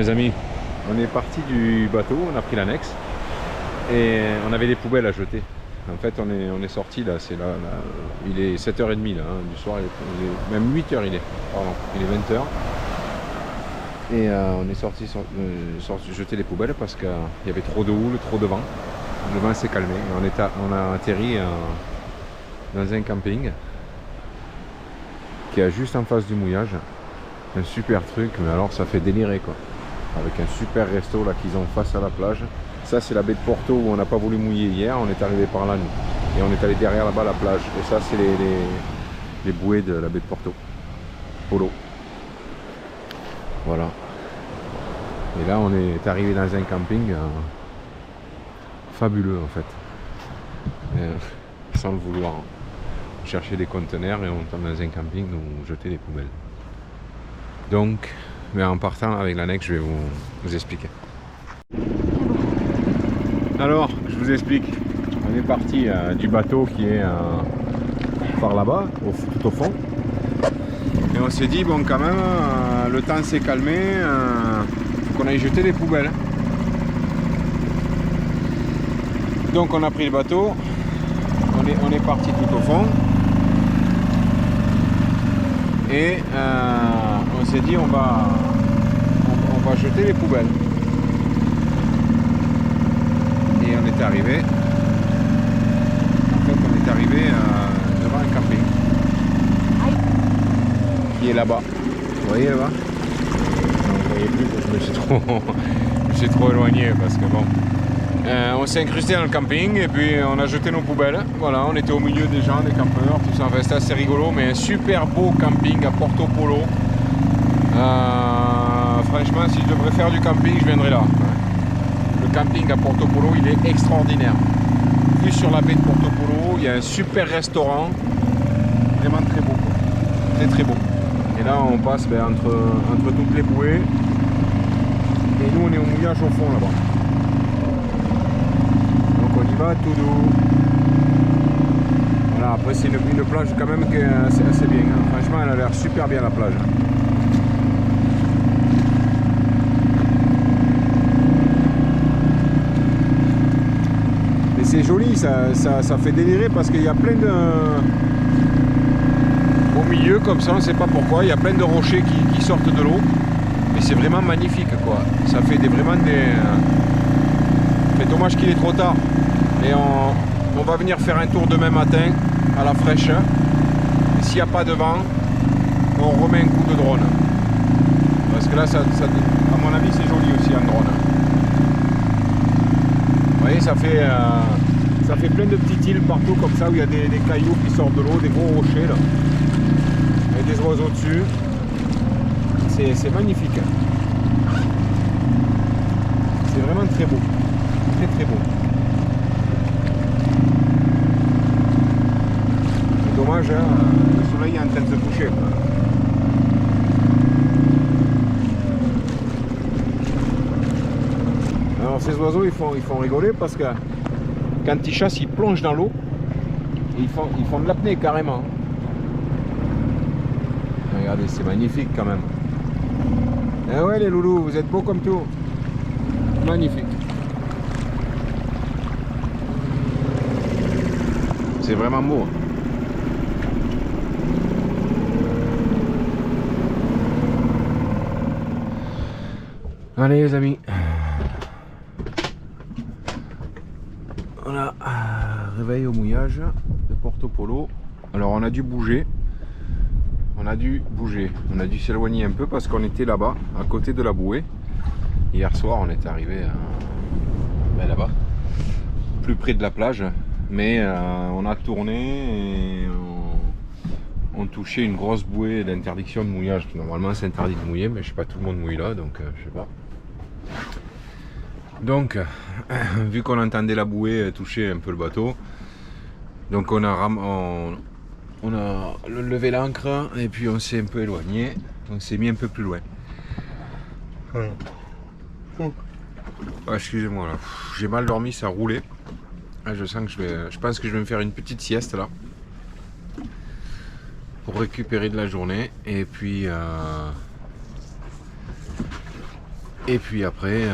Les amis, on est parti du bateau, on a pris l'annexe et on avait des poubelles à jeter. En fait, on est sorti là, c'est là, il est 7h30 là, hein, du soir, même 8h il est, pardon, il est 20h. Et on est sorti jeter les poubelles parce qu'il y avait trop de houle, trop de vent. Le vent s'est calmé et on a atterri dans un camping qui est juste en face du mouillage. Un super truc, mais alors ça fait délirer quoi. Avec un super resto là qu'ils ont face à la plage. Ça c'est la baie de Porto où on n'a pas voulu mouiller hier, on est arrivé par là nous. Et on est allé derrière là-bas la plage. Et ça c'est les bouées de la baie de Porto. Polo. Voilà. Et là on est arrivé dans un camping fabuleux en fait. Sans le vouloir. On cherchait des conteneurs et on tombe dans un camping où jeter des poubelles. Donc, mais en partant avec l'annexe, je vais vous expliquer. Alors, je vous explique. On est parti du bateau qui est par là-bas, tout au fond. Et on s'est dit, bon quand même, le temps s'est calmé, faut qu'on aille jeter les poubelles. Donc on a pris le bateau, on est parti tout au fond. Et on s'est dit on va jeter les poubelles. Et on est arrivé. En fait on est arrivé devant un camping. Qui est là-bas. Vous voyez là-bas? Non, vous voyez plus, je me suis trop éloigné parce que bon. On s'est incrusté dans le camping et puis on a jeté nos poubelles. Voilà, on était au milieu des gens, des campeurs, tout ça. Enfin, c'était assez rigolo, mais un super beau camping à Porto Polo. Franchement, si je devrais faire du camping, je viendrais là. Le camping à Porto Polo, il est extraordinaire. Vue sur la baie de Porto Polo, il y a un super restaurant. Vraiment très beau, quoi. Très très beau. Et là, on passe entre toutes les bouées. Et nous, on est au mouillage au fond là-bas. On y va tout doux. Voilà, après c'est une plage quand même qui est assez bien. Hein. Franchement, elle a l'air super bien la plage. Mais c'est joli, ça fait délirer parce qu'il y a plein de... Au milieu comme ça, on ne sait pas pourquoi, il y a plein de rochers qui sortent de l'eau. Mais c'est vraiment magnifique quoi. Ça fait vraiment des... C'est dommage qu'il est trop tard. Et on va venir faire un tour demain matin à la fraîche. Et s'il n'y a pas de vent, on remet un coup de drone. Parce que là, à mon avis, c'est joli aussi un drone. Vous voyez, ça fait plein de petites îles partout comme ça où il y a des cailloux qui sortent de l'eau, des gros rochers là. Avec des oiseaux dessus. C'est magnifique. C'est vraiment très beau. Très très beau. Dommage, hein, le soleil est en train de se coucher. Alors ces oiseaux ils font rigoler parce que quand ils chassent ils plongent dans l'eau et ils font de l'apnée carrément. Regardez, c'est magnifique quand même. Eh ouais les loulous, vous êtes beaux comme tout. Magnifique. C'est vraiment beau. Allez les amis, voilà, réveil au mouillage de Porto Polo. Alors on a dû bouger, on a dû s'éloigner un peu parce qu'on était là-bas, à côté de la bouée. Hier soir on est arrivé là-bas, plus près de la plage, mais on a tourné et on touchait une grosse bouée d'interdiction de mouillage. Normalement c'est interdit de mouiller, mais je sais pas, tout le monde mouille là, donc je sais pas. Donc, vu qu'on entendait la bouée toucher un peu le bateau, donc on a levé l'ancre et puis on s'est un peu éloigné, on s'est mis un peu plus loin. Oh, excusez-moi là, j'ai mal dormi, ça roulait. Ah, je sens que je pense que je vais me faire une petite sieste là pour récupérer de la journée et puis Et puis après,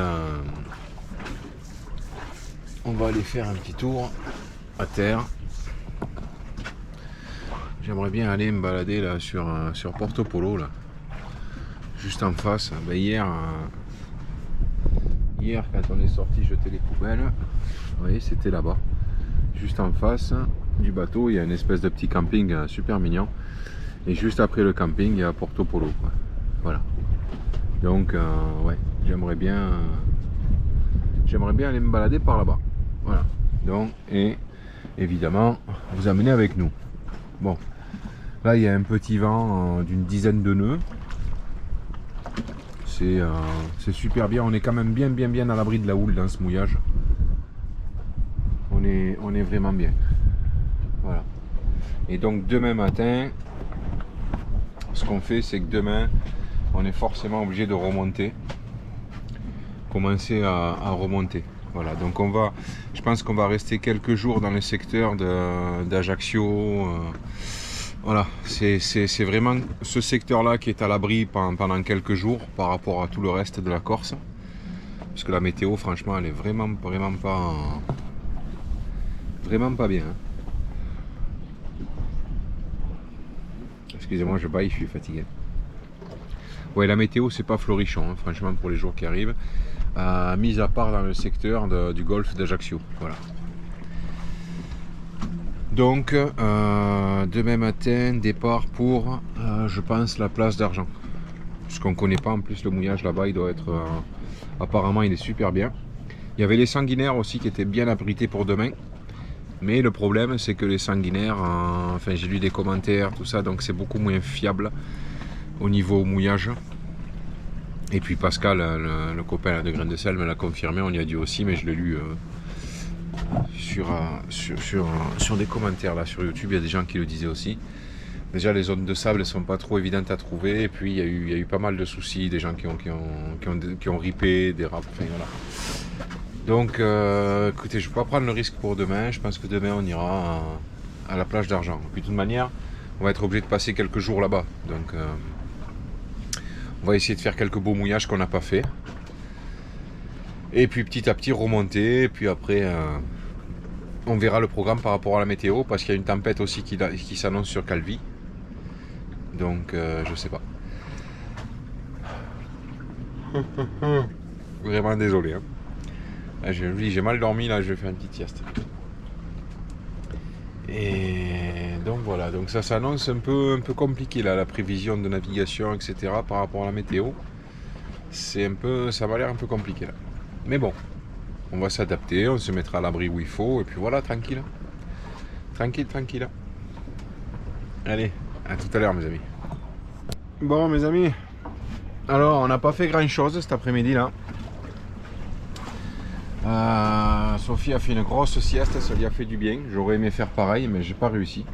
on va aller faire un petit tour à terre. J'aimerais bien aller me balader là sur Porto Polo, là, juste en face. Ben, hier, quand on est sorti jeter les poubelles, vous voyez, c'était là-bas, juste en face du bateau. Il y a une espèce de petit camping super mignon. Et juste après le camping, il y a Porto Polo, quoi. Voilà. Donc, ouais, j'aimerais bien aller me balader par là-bas. Voilà. Donc, et évidemment, vous amener avec nous. Bon, là, il y a un petit vent d'une dizaine de nœuds. C'est super bien. On est quand même bien à l'abri de la houle dans ce mouillage. On est vraiment bien. Voilà. Et donc, demain matin, ce qu'on fait, c'est que demain, on est forcément obligé de remonter, commencer à remonter. Voilà, donc je pense qu'on va rester quelques jours dans le secteur d'Ajaccio. Voilà, c'est vraiment ce secteur-là qui est à l'abri pendant quelques jours par rapport à tout le reste de la Corse. Parce que la météo, franchement, elle est vraiment pas bien. Hein. Excusez-moi, je baille, je suis fatigué. Ouais, la météo, c'est pas florichon, hein, franchement, pour les jours qui arrivent. Mis à part dans le secteur du golfe d'Ajaccio. Voilà. Donc, demain matin, départ pour, je pense, la place d'Argent. Puisqu'on ne connaît pas en plus le mouillage là-bas, il doit être. Apparemment, il est super bien. Il y avait les sanguinaires aussi qui étaient bien abrités pour demain. Mais le problème, c'est que les sanguinaires, enfin, j'ai lu des commentaires, tout ça, donc c'est beaucoup moins fiable au niveau mouillage. Et puis Pascal, le copain de Grain de Sel, me l'a confirmé, on y a dit aussi, mais je l'ai lu sur des commentaires là sur YouTube, il y a des gens qui le disaient aussi. Déjà les zones de sable ne sont pas trop évidentes à trouver, et puis il y a eu pas mal de soucis, des gens qui ont ripé, des rats, enfin voilà. Donc écoutez, je ne vais pas prendre le risque pour demain, je pense que demain on ira à la plage d'Argent. Puis de toute manière, on va être obligé de passer quelques jours là-bas, donc on va essayer de faire quelques beaux mouillages qu'on n'a pas fait. Et puis petit à petit remonter, et puis après on verra le programme par rapport à la météo, parce qu'il y a une tempête aussi qui s'annonce sur Calvi. Donc je sais pas. Vraiment désolé. Hein. J'ai mal dormi là, je vais faire une petite sieste. Et donc voilà, donc ça s'annonce un peu compliqué là, la prévision de navigation, etc. par rapport à la météo. Ça va l'air un peu compliqué là. Mais bon, on va s'adapter, on se mettra à l'abri où il faut, et puis voilà, tranquille. Tranquille. Allez, à tout à l'heure mes amis. Bon mes amis, alors on n'a pas fait grand chose cet après-midi là. Sophie a fait une grosse sieste, ça lui a fait du bien. J'aurais aimé faire pareil, mais j'ai pas réussi.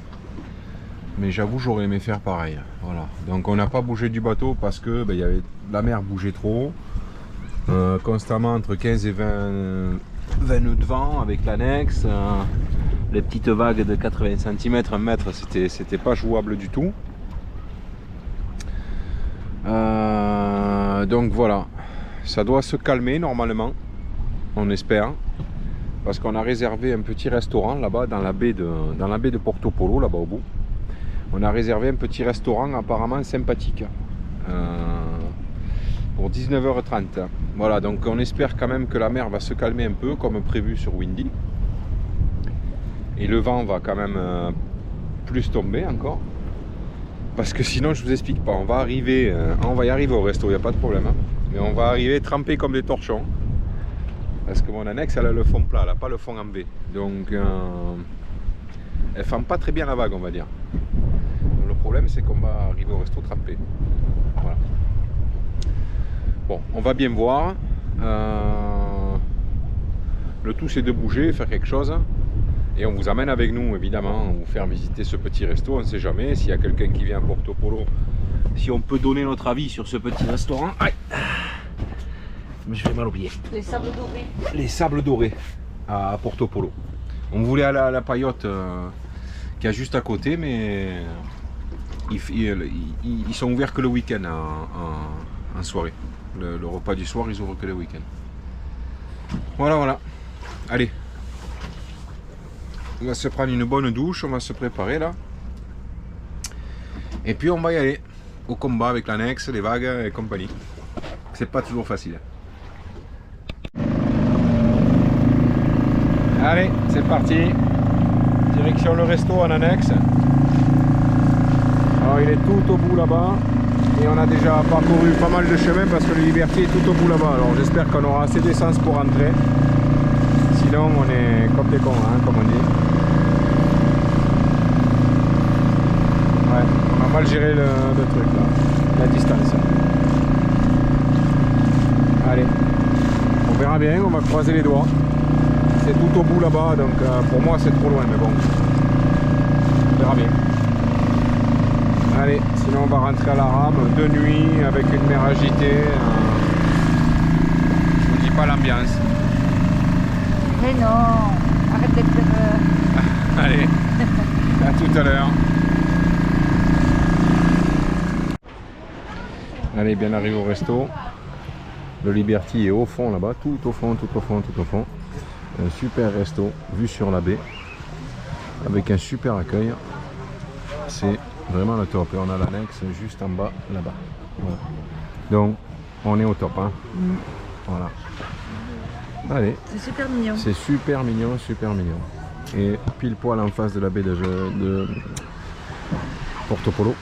Mais j'avoue, j'aurais aimé faire pareil. Voilà. Donc on n'a pas bougé du bateau parce que y avait, la mer bougeait trop. Constamment entre 15 et 20 nœuds de vent avec l'annexe. Les petites vagues de 80 cm, 1 mètre, c'était pas jouable du tout. Donc voilà, ça doit se calmer normalement. On espère, parce qu'on a réservé un petit restaurant là-bas dans la baie de Porto Polo, là-bas au bout. On a réservé un petit restaurant apparemment sympathique pour 19h30. Voilà, donc on espère quand même que la mer va se calmer un peu comme prévu sur Windy. Et le vent va quand même plus tomber encore. Parce que sinon je vous explique pas, on va y arriver au resto, il n'y a pas de problème. Hein. Mais on va arriver trempé comme des torchons. Parce que mon annexe elle a le fond plat, elle n'a pas le fond en V. Donc elle ne fend pas très bien la vague on va dire. Donc, le problème c'est qu'on va arriver au resto trempé. Voilà. Bon, on va bien voir. Le tout c'est de bouger, faire quelque chose. Et on vous amène avec nous évidemment, on vous faire visiter ce petit resto, on ne sait jamais. S'il y a quelqu'un qui vient à Porto Polo, si on peut donner notre avis sur ce petit restaurant. Aïe. Mais je fais mal au pied. Les sables dorés. Les sables dorés à Porto Polo. On voulait aller à la paillote qui est juste à côté, mais ils sont ouverts que le week-end en soirée. Le repas du soir, ils ouvrent que les week-ends. Voilà, voilà. Allez. On va se prendre une bonne douche, on va se préparer là. Et puis on va y aller au combat avec l'annexe, les vagues et compagnie. C'est pas toujours facile. Allez, c'est parti. Direction le resto en annexe. Alors il est tout au bout là-bas. Et on a déjà parcouru pas mal de chemin parce que le Liberty est tout au bout là-bas. Alors j'espère qu'on aura assez d'essence pour rentrer. Sinon on est comme des cons, hein, comme on dit. Ouais, on a mal géré le truc là, la distance. Allez, on verra bien, on va croiser les doigts. C'est tout au bout là-bas, donc pour moi c'est trop loin, mais bon, on verra bien. Allez, sinon on va rentrer à la rame de nuit avec une mer agitée. Je vous dis pas l'ambiance. Mais non, arrête d'être peureux. Allez, à tout à l'heure. Allez, bien arrivé au resto. Le Liberty est au fond là-bas, tout au fond, tout au fond, tout au fond. Un super resto, vue sur la baie, avec un super accueil. C'est vraiment le top. Et on a l'annexe juste en bas là-bas. Voilà. Donc, on est au top. Hein. Voilà. Allez. C'est super mignon. C'est super mignon, super mignon. Et pile poil en face de la baie de Porto Polo.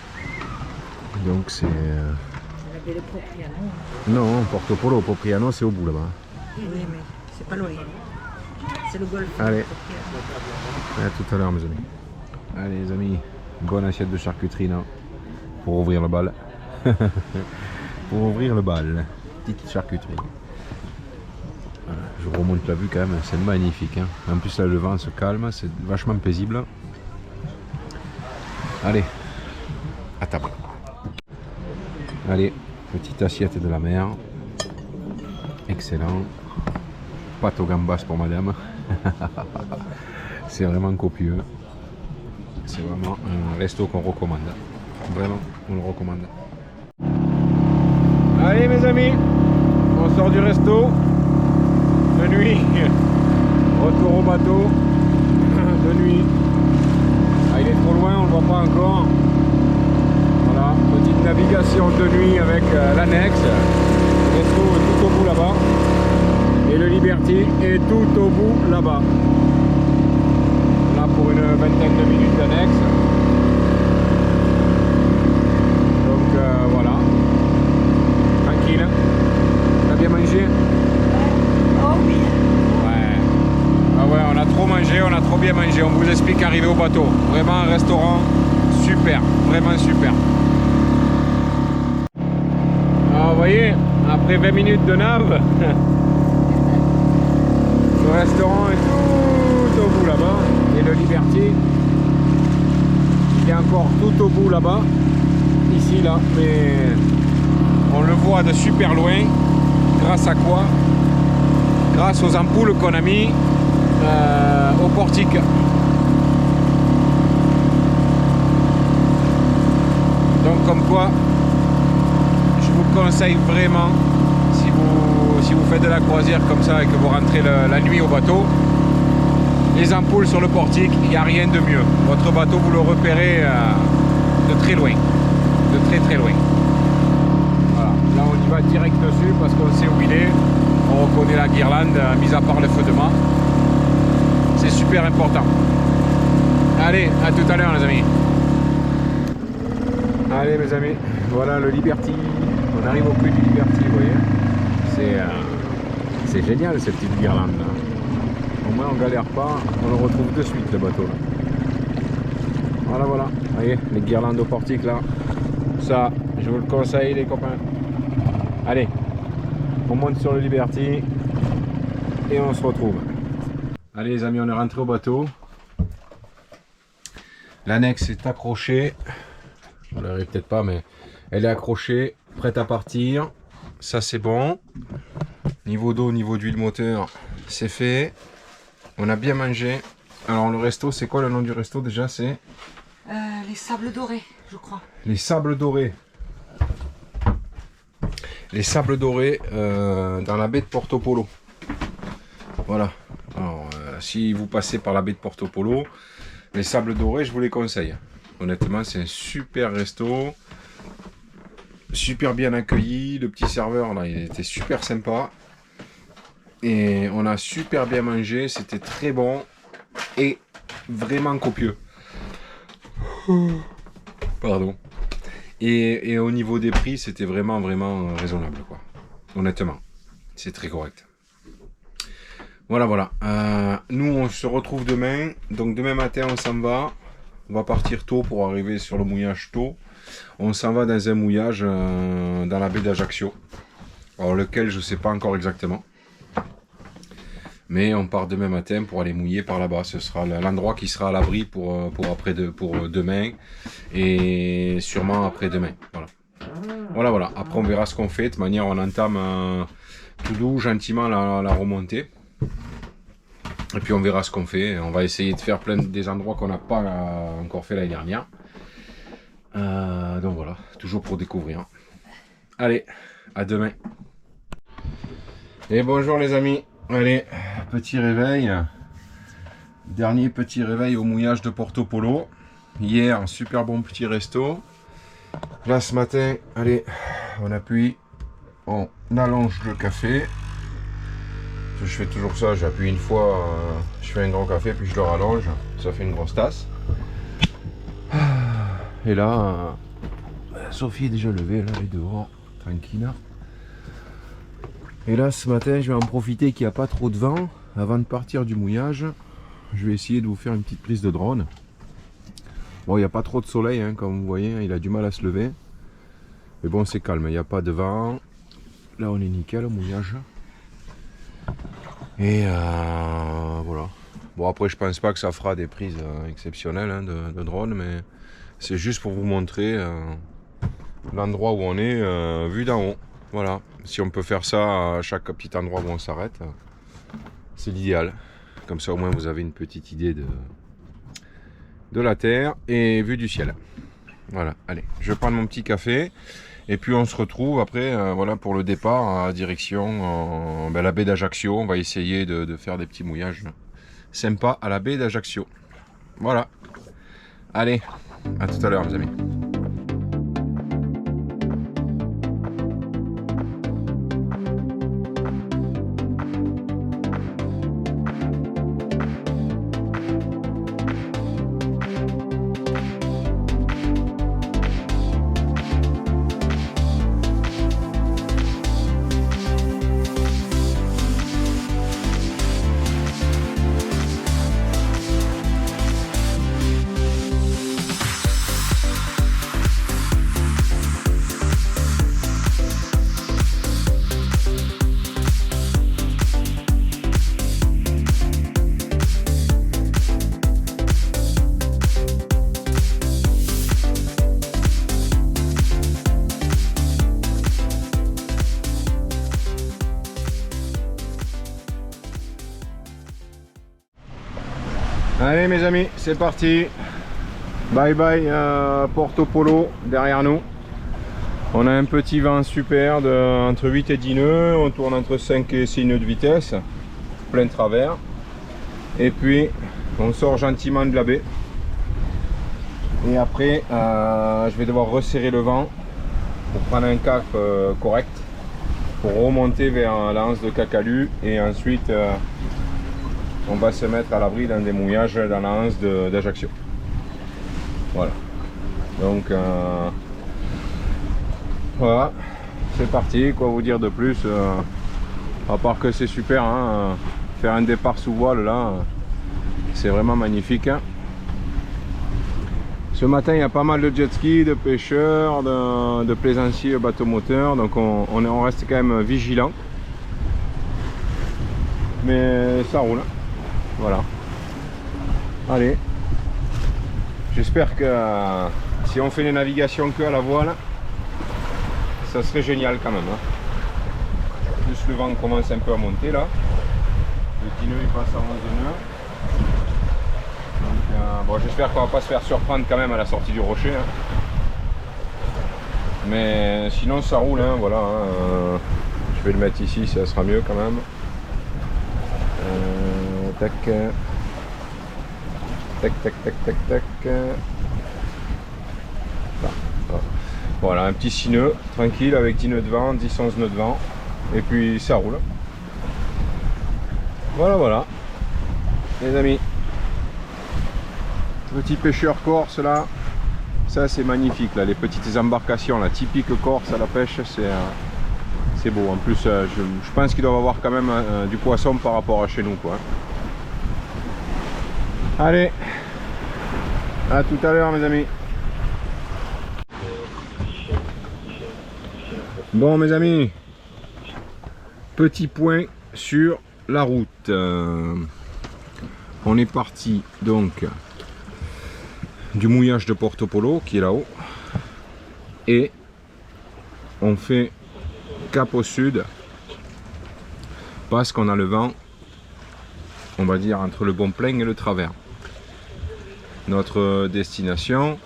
Donc c'est... La baie de Propriano. Non, Porto Polo, Propriano c'est au bout là-bas. Oui, mais c'est pas loin. C'est le golfe. Allez. À tout à l'heure mes amis. Allez les amis, bonne assiette de charcuterie là. Pour ouvrir le bal. Pour ouvrir le bal. Petite charcuterie. Voilà, je remonte la vue quand même, c'est magnifique. Hein. En plus là le vent se calme, c'est vachement paisible. Allez, à table. Allez, petite assiette de la mer. Excellent. Pâte aux gambas pour madame. C'est vraiment copieux. C'est vraiment un resto qu'on recommande. Vraiment, on le recommande. Allez mes amis, on sort du resto. De nuit. Retour au bateau. De nuit. Ah, il est trop loin, on ne le voit pas encore. Voilà, petite navigation de nuit avec l'annexe. Le resto est tout au bout là-bas. Et le Liberty est tout au bout là-bas. Là pour une vingtaine de minutes d'annexe. Donc voilà. Tranquille. T'as bien mangé? Oh oui. Ouais. Ah ouais, on a trop mangé, on a trop bien mangé. On vous explique arriver au bateau. Vraiment un restaurant super, vraiment super. Alors vous voyez, après 20 minutes de nave, le restaurant est tout au bout là-bas. Et le Liberty, il est encore tout au bout là-bas. Ici, là, mais on le voit de super loin. Grâce à quoi? Grâce aux ampoules qu'on a mis au portique. Donc comme quoi, je vous conseille vraiment, si vous faites de la croisière comme ça et que vous rentrez la nuit au bateau, les ampoules sur le portique, il n'y a rien de mieux. Votre bateau, vous le repérez de très loin, de très très loin. Voilà, là on y va direct dessus parce qu'on sait où il est. On reconnaît la guirlande, mis à part le feu de mât. C'est super important. Allez, à tout à l'heure les amis. Allez mes amis, voilà le Liberty. On arrive au puits du Liberty, vous voyez. C'est génial cette petite guirlande là. Au moins on galère pas, on le retrouve de suite le bateau là. Voilà, voilà, vous voyez les guirlandes au portique là. Ça, je vous le conseille les copains. Allez, on monte sur le Liberty et on se retrouve. Allez les amis, on est rentré au bateau. L'annexe est accrochée. On l'arrive peut-être pas, mais elle est accrochée, prête à partir. Ça c'est bon. Niveau d'eau, niveau d'huile moteur, c'est fait. On a bien mangé. Alors le resto, c'est quoi le nom du resto déjà? C'est Les Sables Dorés, je crois. les Sables Dorés. les sables dorés dans la baie de Porto Polo. Voilà. Alors, si vous passez par la baie de Porto Polo, les sables dorés, je vous les conseille. Honnêtement, c'est un super resto. Super bien accueilli. Le petit serveur, là, il était super sympa. Et on a super bien mangé. C'était très bon. Et vraiment copieux. Pardon. Et au niveau des prix, c'était vraiment raisonnable, quoi. Honnêtement, c'est très correct. Voilà. Nous, on se retrouve demain. Donc demain matin, on s'en va. On va partir tôt pour arriver sur le mouillage tôt. On s'en va dans un mouillage dans la baie d'Ajaccio. Alors lequel, je ne sais pas encore exactement. Mais on part demain matin pour aller mouiller par là-bas. Ce sera l'endroit qui sera à l'abri pour demain et sûrement après-demain. Voilà. Après, on verra ce qu'on fait. De toute manière, on entame tout doux, gentiment la remontée. Et puis, on verra ce qu'on fait. On va essayer de faire plein des endroits qu'on n'a pas encore fait l'année dernière. Donc voilà, toujours pour découvrir. Allez, à demain. Et bonjour les amis. Allez, petit réveil. Dernier petit réveil au mouillage de Porto Polo. Hier, un super bon petit resto. Là, ce matin, allez, on appuie. On allonge le café. Je fais toujours ça, j'appuie une fois, je fais un grand café, puis je le rallonge. Ça fait une grosse tasse. Et là, Sophie est déjà levée, là, elle est dehors, tranquille. Et là, ce matin, je vais en profiter qu'il n'y a pas trop de vent. Avant de partir du mouillage, je vais essayer de vous faire une petite prise de drone. Bon, il n'y a pas trop de soleil, hein, comme vous voyez, il a du mal à se lever. Mais bon, c'est calme, il n'y a pas de vent. Là, on est nickel au mouillage. Et voilà. Bon, après, je pense pas que ça fera des prises exceptionnelles hein, de drone, mais c'est juste pour vous montrer l'endroit où on est vu d'en haut. Voilà, si on peut faire ça à chaque petit endroit où on s'arrête, c'est l'idéal. Comme ça au moins vous avez une petite idée de la terre et vue du ciel. Voilà, allez, je vais prendre mon petit café et puis on se retrouve après voilà, pour le départ à direction la baie d'Ajaccio. On va essayer de faire des petits mouillages sympas à la baie d'Ajaccio. Voilà, allez, à tout à l'heure mes amis. Allez mes amis, c'est parti. Bye bye Porto Polo derrière nous. On a un petit vent super entre 8 et 10 nœuds. On tourne entre 5 et 6 nœuds de vitesse. Plein travers. Et puis on sort gentiment de la baie. Et après je vais devoir resserrer le vent pour prendre un cap correct. Pour remonter vers la anse de Cacalu. Et ensuite on va se mettre à l'abri dans des mouillages dans la anse d'Ajaccio. Voilà. Donc voilà, c'est parti. Quoi vous dire de plus à part que c'est super, hein, faire un départ sous voile là, c'est vraiment magnifique. Hein. Ce matin, il y a pas mal de jet ski, de pêcheurs, de plaisanciers bateau moteur, donc on reste quand même vigilant. Mais ça roule. Voilà. Allez. J'espère que si on fait les navigations que à la voile, ça serait génial quand même. Hein. Plus le vent commence un peu à monter là. Le petit nœud il passe à 11 nœuds. Donc bon, j'espère qu'on va pas se faire surprendre quand même à la sortie du rocher. Hein. Mais sinon ça roule, hein, voilà. Je vais le mettre ici, ça sera mieux quand même. Tac. Tac, tac, tac, tac, tac. Voilà, un petit 6 nœuds, tranquille, avec 10 nœuds de vent, 10-11 nœuds de vent. Et puis ça roule. Voilà, voilà. Les amis. Petit pêcheur corse là. Ça c'est magnifique là, les petites embarcations là, typiques corse à la pêche, c'est beau. En plus je pense qu'ils doivent avoir quand même du poisson par rapport à chez nous quoi. Allez, à tout à l'heure mes amis. Bon mes amis, petit point sur la route. On est parti donc du mouillage de Porto Polo qui est là-haut et on fait cap au sud parce qu'on a le vent, on va dire entre le bon plein et le travers. Notre destination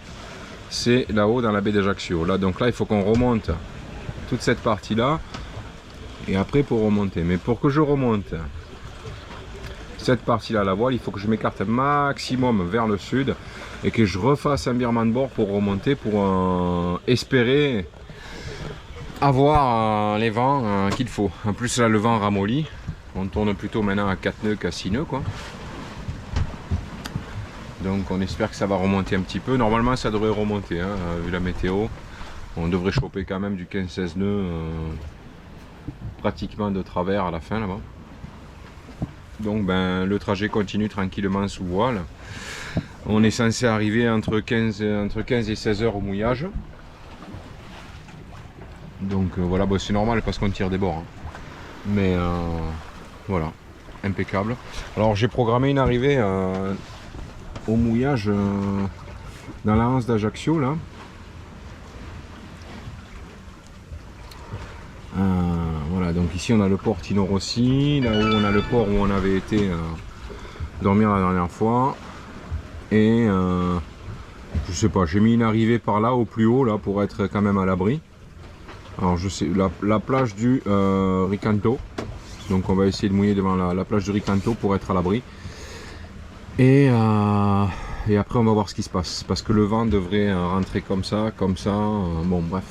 c'est là-haut dans la baie d'Ajaccio. Là, donc là il faut qu'on remonte toute cette partie là et après pour remonter, mais pour que je remonte cette partie là, la voile, il faut que je m'écarte un maximum vers le sud et que je refasse un virement de bord pour remonter, pour espérer avoir les vents qu'il faut. En plus là le vent ramollit, on tourne plutôt maintenant à 4 nœuds qu'à 6 nœuds quoi. Donc on espère que ça va remonter un petit peu. Normalement ça devrait remonter, hein, vu la météo. On devrait choper quand même du 15-16 nœuds pratiquement de travers à la fin là-bas. Donc ben, le trajet continue tranquillement sous voile. On est censé arriver entre 15 et 16 heures au mouillage. Donc voilà, bon, c'est normal parce qu'on tire des bords. Hein. Mais voilà, impeccable. Alors j'ai programmé une arrivée au mouillage dans la Hanse d'Ajaccio là. Voilà, donc ici on a le port Tino Rossi, là-haut on a le port où on avait été dormir la dernière fois. Et je sais pas, j'ai mis une arrivée par là au plus haut là pour être quand même à l'abri. Alors je sais, la plage du Ricanto, donc on va essayer de mouiller devant la plage du Ricanto pour être à l'abri. Et après on va voir ce qui se passe, parce que le vent devrait rentrer comme ça, bon bref.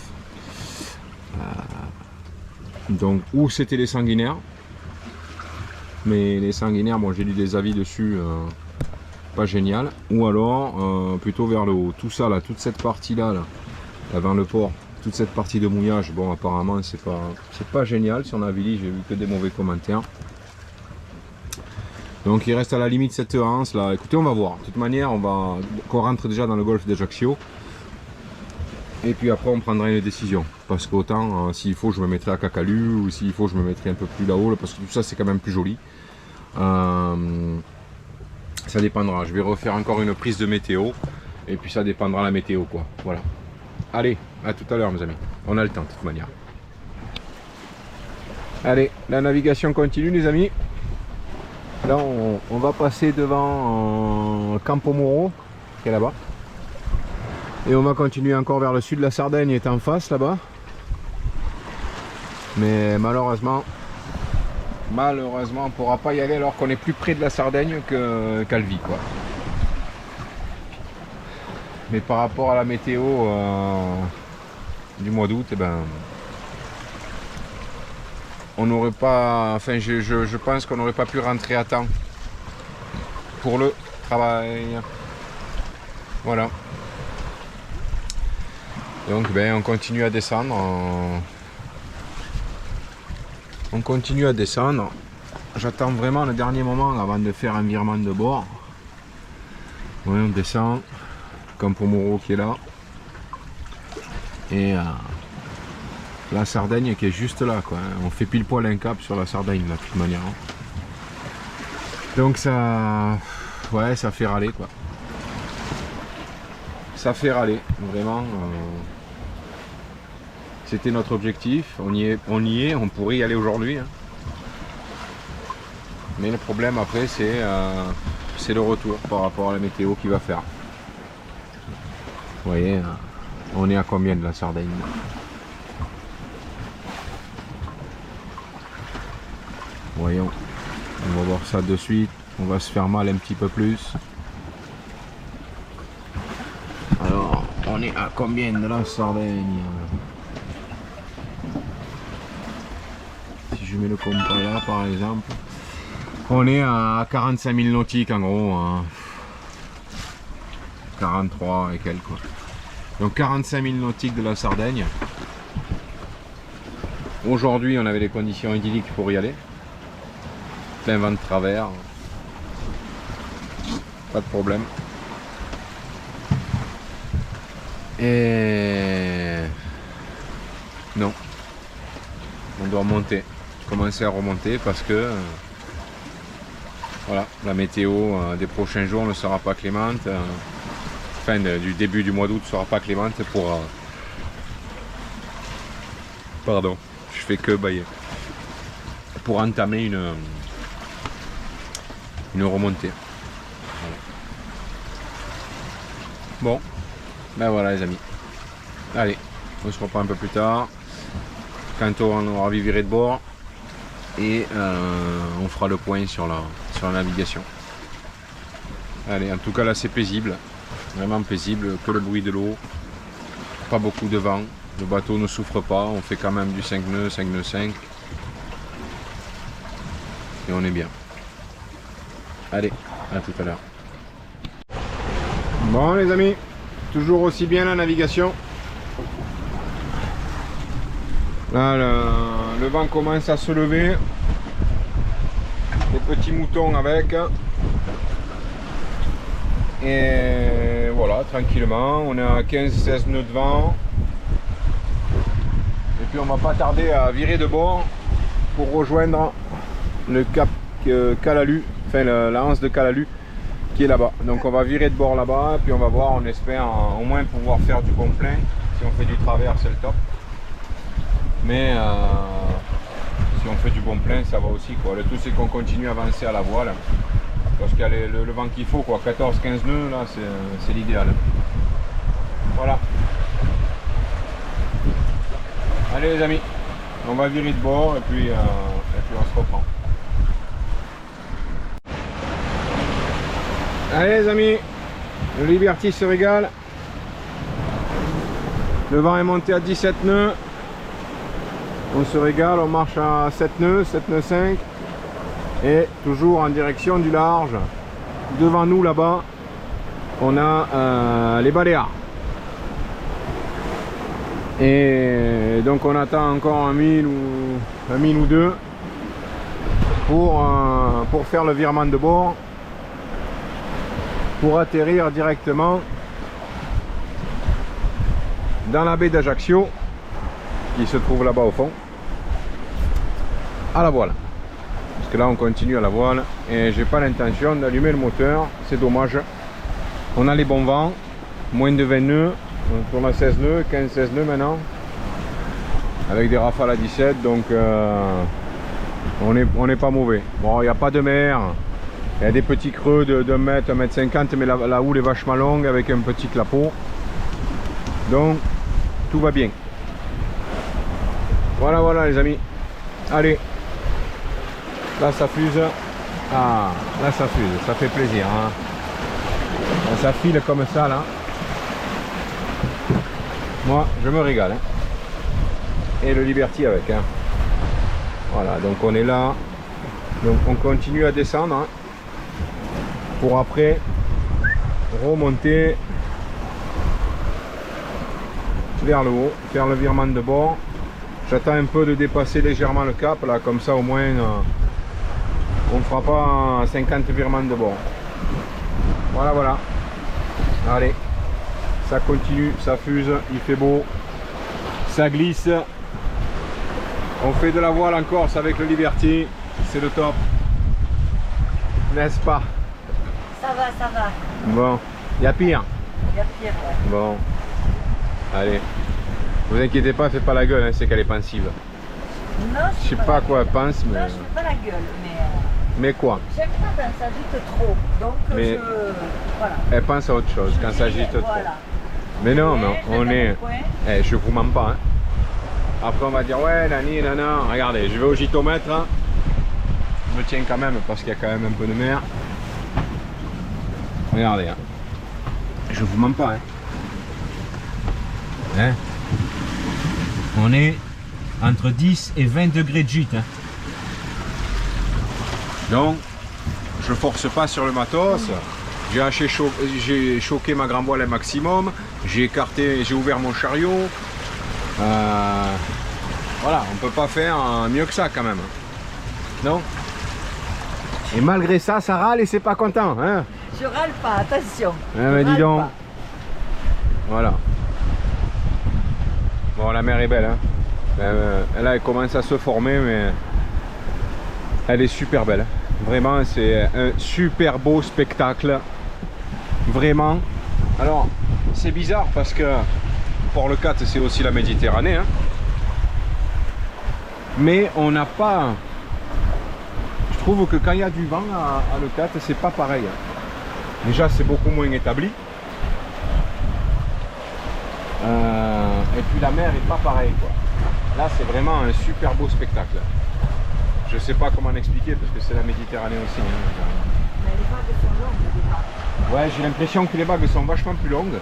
Donc où c'était les sanguinaires, mais les sanguinaires, bon j'ai lu des avis dessus, pas génial, ou alors plutôt vers le haut. Tout ça là, toute cette partie là, avant le port, toute cette partie de mouillage, bon apparemment c'est pas génial sur Navili, j'ai vu que des mauvais commentaires. Donc il reste à la limite cette Hanse là. Écoutez, on va voir. De toute manière, qu'on rentre déjà dans le golfe d'Ajaccio. Et puis après on prendra une décision. Parce qu'autant s'il faut je me mettrai à Cacalu, ou s'il faut je me mettrai un peu plus là-haut, parce que tout ça c'est quand même plus joli. Ça dépendra. Je vais refaire encore une prise de météo. Et puis ça dépendra de la météo quoi. Voilà. Allez, à tout à l'heure mes amis. On a le temps de toute manière. Allez, la navigation continue les amis. Là on va passer devant Campo Moro qui est là-bas. Et on va continuer encore vers le sud. La Sardaigne est en face là-bas. Mais malheureusement on ne pourra pas y aller alors qu'on est plus près de la Sardaigne qu'Alvi quoi. Mais par rapport à la météo du mois d'août, eh ben, on n'aurait pas, enfin je pense qu'on n'aurait pas pu rentrer à temps pour le travail. Voilà. Donc ben, on continue à descendre. On continue à descendre. J'attends vraiment le dernier moment avant de faire un virement de bord. Ouais, on descend. Campo Moro qui est là. Et la Sardaigne qui est juste là quoi. On fait pile poil un cap sur la Sardaigne là, de toute manière. Donc ça, ouais, ça fait râler quoi. Ça fait râler vraiment. C'était notre objectif. On y est, on pourrait y aller aujourd'hui. Hein. Mais le problème après c'est le retour par rapport à la météo qu'il va faire. Vous voyez, on est à combien de la Sardaigne? Voyons, on va voir ça de suite. On va se faire mal un petit peu plus. Alors, on est à combien de la Sardaigne? Si je mets le compas là par exemple, on est à 45 000 nautiques en gros, hein. 43 et quelques quoi. Donc 45 000 nautiques de la Sardaigne. Aujourd'hui on avait les conditions idylliques pour y aller. Plein vent de travers. Pas de problème. Et non, on doit remonter, commencer à remonter parce que voilà, la météo des prochains jours ne sera pas clémente. Fin du début du mois d'août ne sera pas clémente pour pardon, je fais que bailler, pour entamer une remontée. Voilà. Bon, ben voilà les amis. Allez, on se reprend un peu plus tard quand on aura viré de bord et on fera le point sur la navigation. Allez, en tout cas là c'est paisible, vraiment paisible, que le bruit de l'eau, pas beaucoup de vent, le bateau ne souffre pas, on fait quand même du 5 nœuds, 5 nœuds 5 et on est bien. Allez, à tout à l'heure. Bon les amis, toujours aussi bien la navigation. Là le vent commence à se lever. Les petits moutons avec. Et voilà, tranquillement, on est à 15-16 nœuds de vent. Et puis on va pas tarder à virer de bord pour rejoindre le cap Calalu, enfin la anse de Calalu qui est là-bas. Donc on va virer de bord là-bas, puis on va voir, on espère au moins pouvoir faire du bon plein. Si on fait du travers, c'est le top. Mais si on fait du bon plein, ça va aussi quoi. Le tout c'est qu'on continue à avancer à la voile. Parce qu'il y a le vent qu'il faut quoi, 14-15 nœuds là, c'est l'idéal. Voilà. Allez les amis, on va virer de bord et puis on se reprend. Allez les amis, le Liberty se régale. Le vent est monté à 17 nœuds. On se régale, on marche à 7 nœuds 5 et toujours en direction du large. Devant nous là-bas, on a les Baléares. Et donc on attend encore un mille ou deux pour faire le virement de bord, pour atterrir directement dans la baie d'Ajaccio qui se trouve là-bas au fond, à la voile. Parce que là on continue à la voile et j'ai pas l'intention d'allumer le moteur, c'est dommage. On a les bons vents, moins de 20 nœuds, on tourne à 16 nœuds, 15-16 nœuds maintenant, avec des rafales à 17, donc on n'est pas mauvais. Bon, il n'y a pas de mer, il y a des petits creux de 1 mètre, 1 mètre 50, mais la houle est vachement longue avec un petit clapot, donc tout va bien. Voilà les amis, allez, là ça fuse, ah là ça fuse, ça fait plaisir hein. Là, ça file comme ça là, moi je me régale hein. Et le Liberty avec hein. Voilà, donc on est là, donc on continue à descendre hein, pour après remonter vers le haut, faire le virement de bord. J'attends un peu de dépasser légèrement le cap là, comme ça au moins on ne fera pas 50 virements de bord. Voilà. Allez, ça continue, ça fuse, il fait beau, ça glisse. On fait de la voile en Corse avec le Liberty, c'est le top, n'est-ce pas? Ça va. Bon, il y a pire. Il y a pire, ouais. Bon, allez. Vous inquiétez pas, faites pas la gueule, hein, c'est qu'elle est pensive. Non, je sais pas à quoi elle pense, mais... Non, je fais pas la gueule, mais... Mais quoi? J'aime pas quand ça agite trop, donc mais voilà. Elle pense à autre chose quand ça agite trop. Voilà. Mais non, mais on est... je vous mens pas. Hein. Après on va dire, ouais, nani, nana, regardez, je vais au gitomètre. Hein. je me tiens quand même parce qu'il y a quand même un peu de mer. Regardez, hein. Je vous mens pas. Hein. On est entre 10 et 20 degrés de gîte. Hein. Donc, je force pas sur le matos. J'ai choqué ma grand voile un maximum. J'ai écarté, j'ai ouvert mon chariot. Voilà, on peut pas faire mieux que ça quand même. Non? Et malgré ça, ça râle et c'est pas content. Hein? Je râle pas, attention. Mais dis donc. Pas. Voilà. Bon, la mer est belle. Hein? Là, elle commence à se former, mais elle est super belle. Vraiment, c'est un super beau spectacle. Vraiment. Alors, c'est bizarre parce que Port-le-Cat, c'est aussi la Méditerranée. Hein? Mais on n'a pas... Je trouve que quand il y a du vent à Le-Cat, c'est pas pareil. Déjà, c'est beaucoup moins établi. Et puis la mer est pas pareille, quoi. Là, c'est vraiment un super beau spectacle. Je sais pas comment l'expliquer parce que c'est la Méditerranée aussi. Hein. Mais les vagues sont longues. Ouais, j'ai l'impression que les vagues sont vachement plus longues.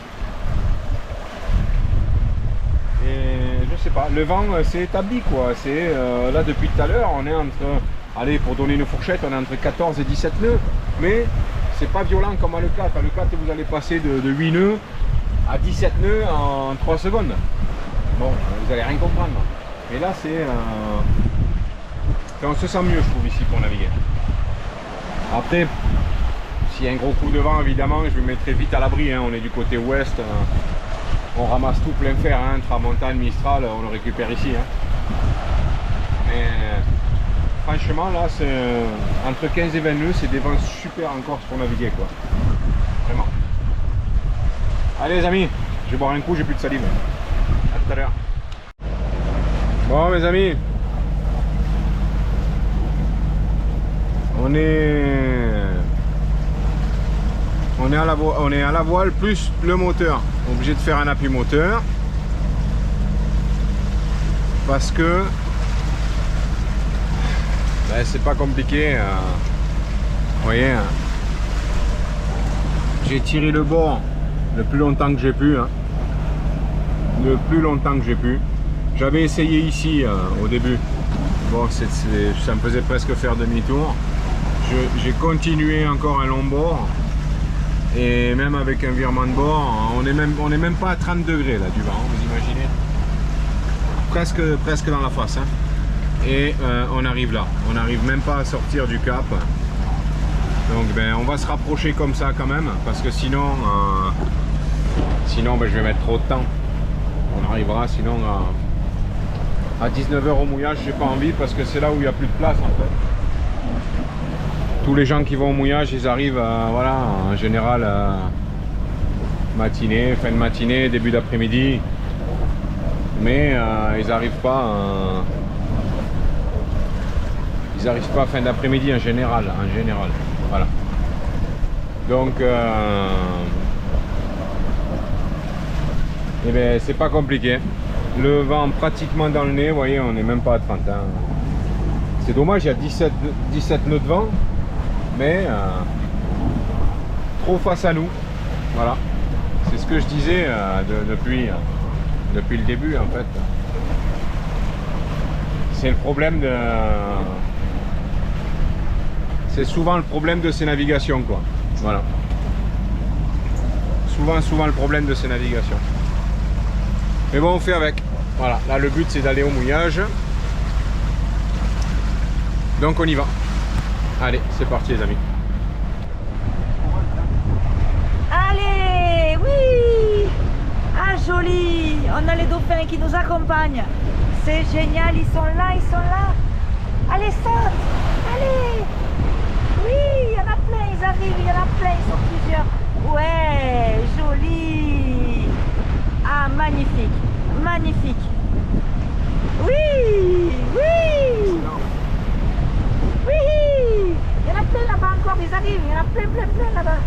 Et je sais pas, le vent s'est établi, quoi. C'est là depuis tout à l'heure, on est entre, allez, pour donner une fourchette, on est entre 14 et 17 nœuds. Mais c'est pas violent comme à Le-Cat. À Le-Cat, vous allez passer de 8 nœuds à 17 nœuds en 3 secondes. Bon, vous allez rien comprendre. Et là, c'est... on se sent mieux, je trouve, ici pour naviguer. Après, s'il y a un gros coup de vent, évidemment, je me mettrai vite à l'abri. Hein. On est du côté ouest. On ramasse tout plein fer. Hein. Tramontane, Mistral, on le récupère ici. Hein. Mais franchement, là, c'est entre 15 et 20 nœuds, c'est des vents super en Corse pour naviguer, quoi. Vraiment. Allez, les amis, je vais boire un coup, j'ai plus de salive. À tout à l'heure. Bon, mes amis. On est à la voile plus le moteur. Obligé de faire un appui moteur. Parce que ben, c'est pas compliqué. Vous voyez, hein. J'ai tiré le bord le plus longtemps que j'ai pu. Hein. Le plus longtemps que j'ai pu. J'avais essayé ici au début. Bon, ça me faisait presque faire demi-tour. J'ai continué encore un long bord. Et même avec un virement de bord, on est même pas à 30 degrés là du vent, vous imaginez. Presque dans la face. Hein. Et on arrive là. On n'arrive même pas à sortir du cap. Donc ben, on va se rapprocher comme ça quand même. Parce que sinon, ben, je vais mettre trop de temps. On arrivera sinon à 19 h au mouillage, j'ai pas envie parce que c'est là où il n'y a plus de place en fait. Tous les gens qui vont au mouillage, ils arrivent voilà, en général matinée, fin de matinée, début d'après-midi. Mais ils n'arrivent pas fin d'après-midi en général. Voilà. Donc eh ben, c'est pas compliqué. Le vent pratiquement dans le nez, vous voyez, on n'est même pas à 30 ans. C'est dommage, il y a 17 nœuds de vent, mais trop face à nous. Voilà. C'est ce que je disais depuis le début en fait. C'est le problème de... C'est souvent le problème de ces navigations, quoi. Voilà. Souvent le problème de ces navigations. Mais bon, on fait avec. Voilà, là le but c'est d'aller au mouillage. Donc on y va. Allez, c'est parti les amis. Allez, oui. Ah joli. On a les dauphins qui nous accompagnent. C'est génial, ils sont là. Allez, saute. Allez. Oui, il y en a plein, ils arrivent, il y en a plein, ils sont plusieurs. Ouais, joli. Ah, magnifique. Oui. Il y en a plein là-bas encore, ils arrivent, il y en a plein là-bas.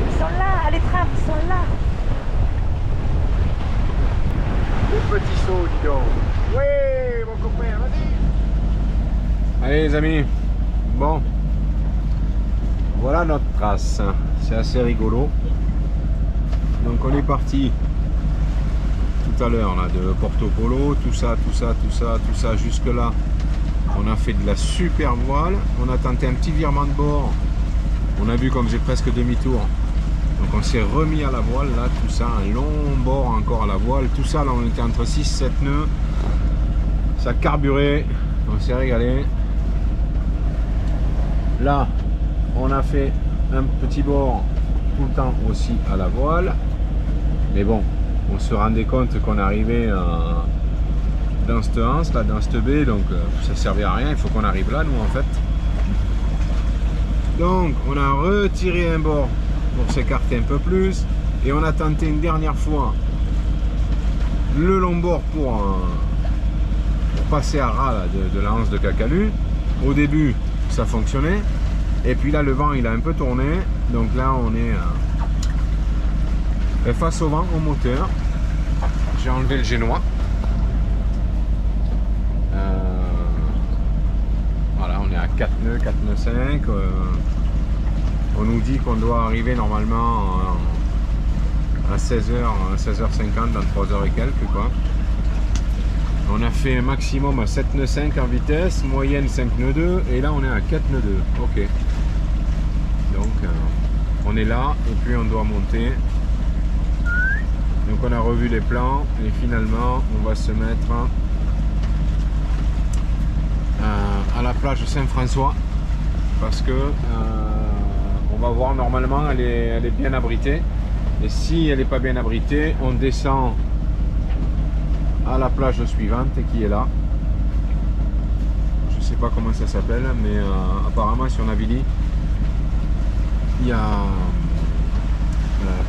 Ils sont là, à l'étrave, ils sont là. Le petit saut, dis donc. Oui, mon copain, vas-y. Allez les amis, Bon, voilà notre trace, c'est assez rigolo. Donc on est parti tout à l'heure là de Porto Polo, tout ça jusque là. On a fait de la super voile, on a tenté un petit virement de bord. On a vu comme j'ai presque demi-tour. Donc on s'est remis à la voile là, tout ça, un long bord encore à la voile. Tout ça là on était entre 6-7 nœuds. Ça carburait, on s'est régalé. Là on a fait un petit bord tout le temps aussi à la voile. Mais bon, on se rendait compte qu'on arrivait dans cette anse, là, dans cette baie, donc ça servait à rien, il faut qu'on arrive là nous en fait. Donc on a retiré un bord pour s'écarter un peu plus et on a tenté une dernière fois le long bord pour passer à ras là, de la anse de Cacalus. Au début ça fonctionnait et puis là le vent il a un peu tourné, donc là on est face au vent, au moteur. J'ai enlevé le génois. Voilà, on est à 4 nœuds, 4 nœuds 5. On nous dit qu'on doit arriver normalement à 16h50 dans 3h et quelques quoi. On a fait un maximum à 7 nœuds 5 en vitesse, moyenne 5 nœuds 2 et là on est à 4 nœuds 2. Ok. Donc on est là et puis on doit monter. Donc on a revu les plans et finalement on va se mettre à la plage Saint-François parce que on va voir, normalement elle est bien abritée et si elle n'est pas bien abritée on descend à la plage suivante qui est là. Je sais pas comment ça s'appelle mais apparemment sur Navili il y a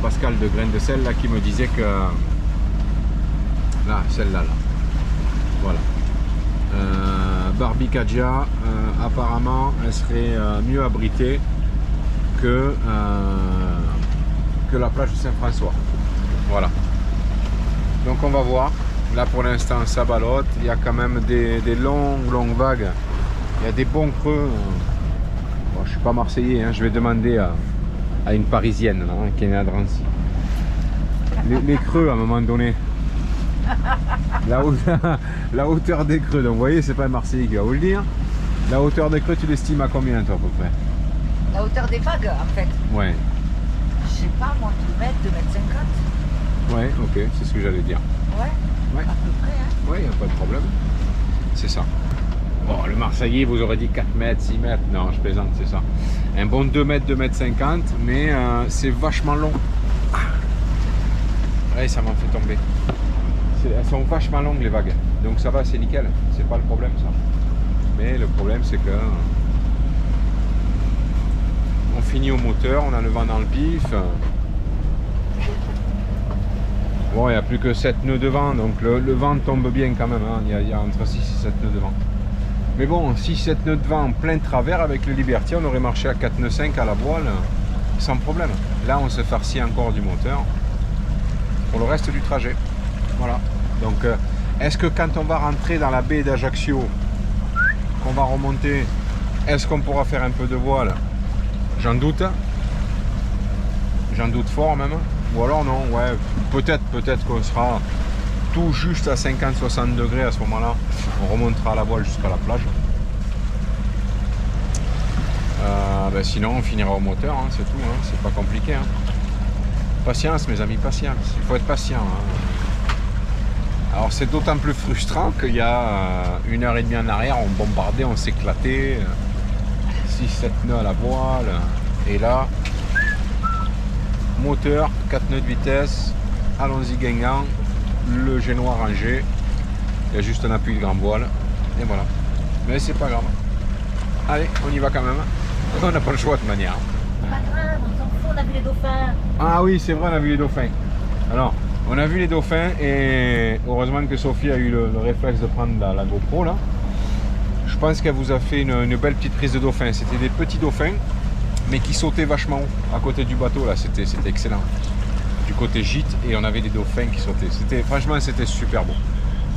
Pascal de Grain de Sel là qui me disait que là, celle-là là. Voilà. Barbicaggia apparemment elle serait mieux abritée que la plage de Saint-François. Voilà. Donc on va voir. Là pour l'instant ça ballotte. Il y a quand même des longues vagues. Il y a des bons creux. Bon, je suis pas marseillais, hein. Je vais demander à une parisienne là, hein, qui est née à Drancy. Les creux à un moment donné. La hauteur des creux. Donc vous voyez, c'est pas un marseillais qui va vous le dire. La hauteur des creux, tu l'estimes à combien toi à peu près? La hauteur des vagues en fait. Ouais. Je sais pas moi, 2 mètres, 2 mètres 50. Ouais, ok, c'est ce que j'allais dire. Ouais. Ouais. À peu près hein. Ouais, il n'y a pas de problème. C'est ça. Bon, le Marseillais vous aurait dit 4 mètres, 6 mètres. Non, je plaisante, c'est ça. Un bon 2 mètres, 2 mètres 50, mais c'est vachement long. Ouais, ça m'en fait tomber. Elles sont vachement longues les vagues. Donc ça va, c'est nickel. C'est pas le problème ça. Mais le problème c'est que on finit au moteur, on a le vent dans le pif. Bon, il n'y a plus que 7 nœuds de vent, donc le vent tombe bien quand même. Hein. Il y a entre 6 et 7 nœuds de vent. Mais bon, 6-7 nœuds de vent en plein travers avec le Liberty, on aurait marché à 4 nœuds 5 à la voile sans problème. Là, on se farcit encore du moteur pour le reste du trajet. Voilà. Donc, est-ce que quand on va rentrer dans la baie d'Ajaccio, qu'on va remonter, est-ce qu'on pourra faire un peu de voile? J'en doute. J'en doute fort même. Ou alors non, ouais, peut-être qu'on sera tout juste à 50-60 degrés à ce moment-là. On remontera à la voile jusqu'à la plage. Ben sinon, on finira au moteur, hein, c'est tout. Hein, c'est pas compliqué. Hein. Patience, mes amis, patience. Il faut être patient. Hein. Alors, c'est d'autant plus frustrant qu'il y a 1h30 en arrière, on bombardait, on s'éclatait. 6-7 nœuds à la voile. Et là, moteur, 4 nœuds de vitesse. Allons-y, Guingamp. Le génois rangé. Il y a juste un appui de grand voile. Et voilà. Mais c'est pas grave. Allez, on y va quand même. On n'a pas le choix de toute manière. Pas grave, on s'en fout, on a vu les dauphins. Ah oui, c'est vrai, on a vu les dauphins. Alors, on a vu les dauphins et heureusement que Sophie a eu le réflexe de prendre la GoPro là. Je pense qu'elle vous a fait une belle petite prise de dauphins. C'était des petits dauphins, mais qui sautaient vachement haut à côté du bateau là. C'était excellent. Du côté gîte, et on avait des dauphins qui sautaient. Franchement, c'était super beau.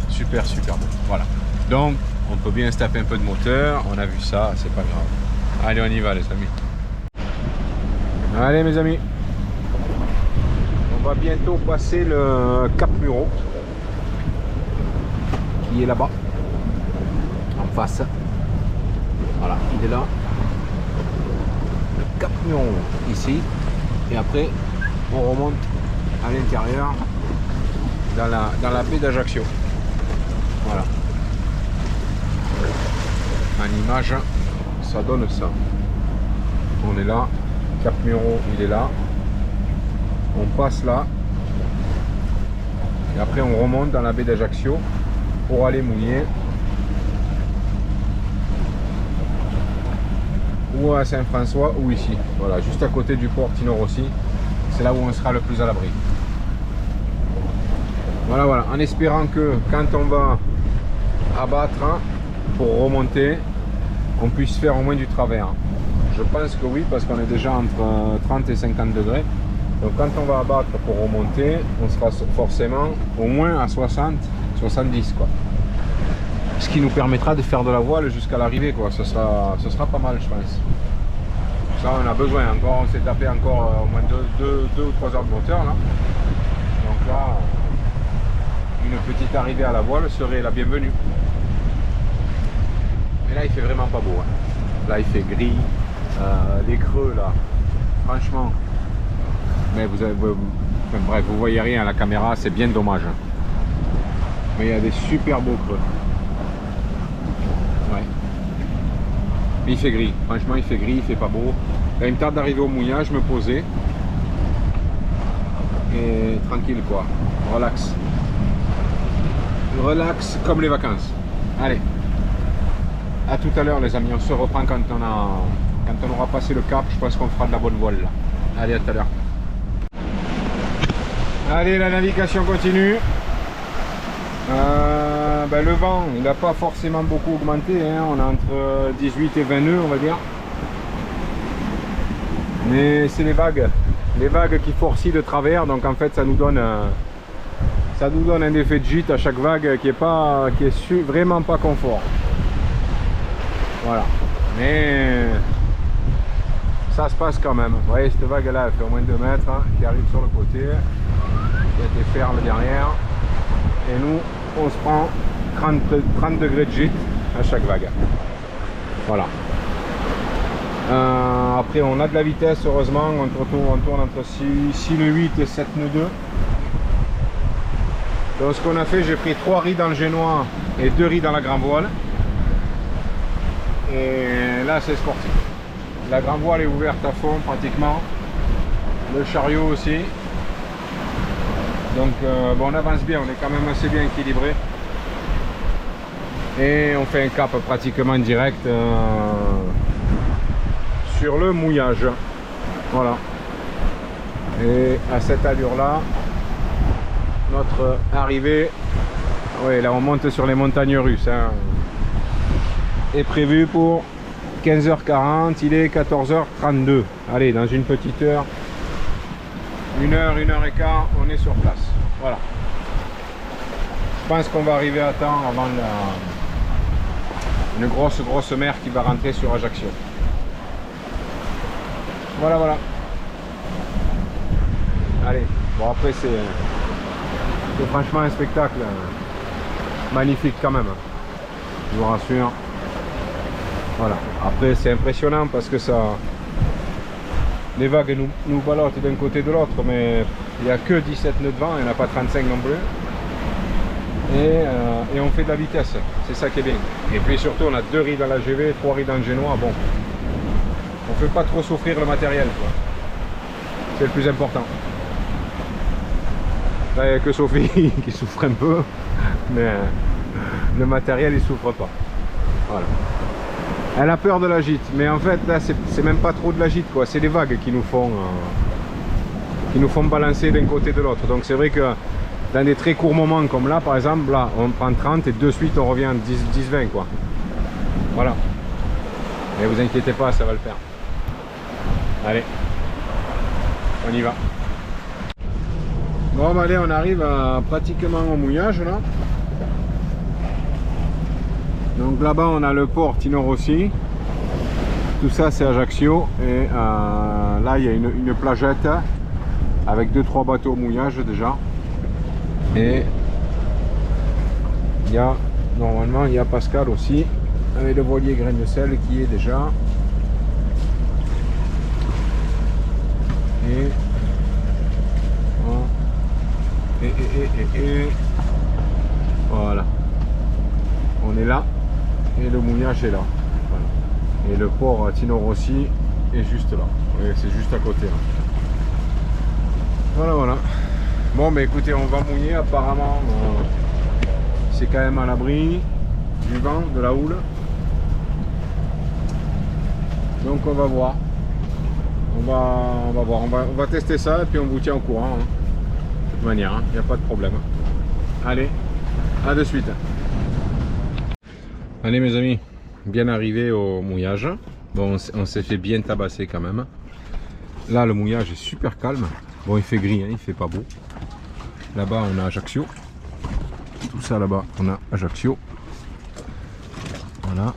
Super beau. Voilà. Donc, on peut bien se taper un peu de moteur. On a vu ça, c'est pas grave. Allez, on y va les amis. Allez mes amis. On va bientôt passer le Cap Muro. Qui est là-bas. En face. Voilà, il est là. Le Cap Muro, ici. Et après, on remonte à l'intérieur, dans la baie d'Ajaccio. Voilà. En image, ça donne ça. On est là. Cap Muro, il est là. On passe là. Et après, on remonte dans la baie d'Ajaccio pour aller mouiller. Ou à Saint-François ou ici. Voilà, juste à côté du port Tino Rossi. C'est là où on sera le plus à l'abri. Voilà, voilà. En espérant que quand on va abattre pour remonter, on puisse faire au moins du travers. Je pense que oui, parce qu'on est déjà entre 30 et 50 degrés. Donc quand on va abattre pour remonter, on sera forcément au moins à 60, 70 quoi. Ce qui nous permettra de faire de la voile jusqu'à l'arrivée quoi. Ce sera pas mal je pense. Ça on a besoin encore, on s'est tapé encore au moins 2 ou 3 heures de moteur là. Donc là, une petite arrivée à la voile serait la bienvenue. Mais là il fait vraiment pas beau. Là il fait gris, les creux là, franchement. Mais vous avez, bref, vous voyez rien à la caméra, c'est bien dommage. Mais il y a des super beaux creux. Ouais. Mais il fait gris, franchement il fait gris, il fait pas beau. Là il me tarde d'arriver au mouillage, me poser. Et tranquille quoi, relax. Relax comme les vacances. Allez. À tout à l'heure les amis, on se reprend quand on aura passé le cap, je pense qu'on fera de la bonne voile là. Allez, à tout à l'heure. Allez, la navigation continue. Le vent, il n'a pas forcément beaucoup augmenté, hein. On est entre 18 et 20 nœuds, on va dire. Mais c'est les vagues qui forcient de travers, donc en fait ça nous donne un effet de gîte à chaque vague qui est vraiment pas confort. Voilà. Mais ça se passe quand même. Vous voyez, cette vague là, elle fait au moins 2 mètres, hein, qui arrive sur le côté. Il y a des fermes derrière. Et nous, on se prend 30 degrés de gîte à chaque vague. Voilà. Après, on a de la vitesse, heureusement. On tourne entre 6 nœuds 8 et 7 nœuds 2. Donc, ce qu'on a fait, j'ai pris 3 riz dans le génois et 2 riz dans la grand voile. Et là, c'est sportif. La grand voile est ouverte à fond pratiquement. Le chariot aussi. Donc bon, on avance bien, on est quand même assez bien équilibré. Et on fait un cap pratiquement direct sur le mouillage. Voilà. Et à cette allure là, notre arrivée, oui là on monte sur les montagnes russes, hein, est prévue pour 15h40, il est 14h32. Allez, dans une petite heure, 1 heure et quart, on est sur place. Voilà. Je pense qu'on va arriver à temps avant une grosse mer qui va rentrer sur Ajaccio. Voilà, voilà. Allez, bon après c'est franchement un spectacle magnifique quand même. Je vous rassure. Voilà. Après c'est impressionnant parce que ça... Les vagues nous ballottent d'un côté de l'autre, mais il n'y a que 17 nœuds de vent, il n'y en a pas 35 non plus. Et on fait de la vitesse, c'est ça qui est bien. Et puis surtout, on a 2 riz dans la GV, 3 riz dans le génois. Bon, on ne fait pas trop souffrir le matériel, c'est le plus important. Là, il n'y a que Sophie qui souffre un peu, mais le matériel il souffre pas. Voilà. Elle a peur de la gîte, mais en fait là c'est même pas trop de la gîte quoi, c'est les vagues qui nous font balancer d'un côté de l'autre. Donc c'est vrai que dans des très courts moments comme là par exemple, là on prend 30 et de suite on revient à 10-20 quoi. Voilà. Mais vous inquiétez pas, ça va le faire. Allez, on y va. Bon bah allez, on arrive pratiquement au mouillage là. Donc là-bas on a le port Tino Rossi. tout ça c'est Ajaccio et là il y a une plagette avec 2-3 bateaux au mouillage déjà. Et il y a normalement il y a Pascal aussi avec le voilier grain de sel qui est déjà. Et voilà, on est là et le mouillage est là. Voilà. Et le port Tino Rossi est juste là, c'est juste à côté là. Voilà. Bon mais écoutez, on va mouiller apparemment, c'est quand même à l'abri du vent, de la houle. Donc on va voir. On va tester ça et puis on vous tient au courant. Hein. De toute manière, il n'y a pas de problème. Allez, à de suite. Allez mes amis, bien arrivé au mouillage. Bon, on s'est fait bien tabasser quand même. Là, le mouillage est super calme. Bon, il fait gris, hein, il fait pas beau. Là-bas, on a Ajaccio. Tout ça là-bas, on a Ajaccio. Voilà.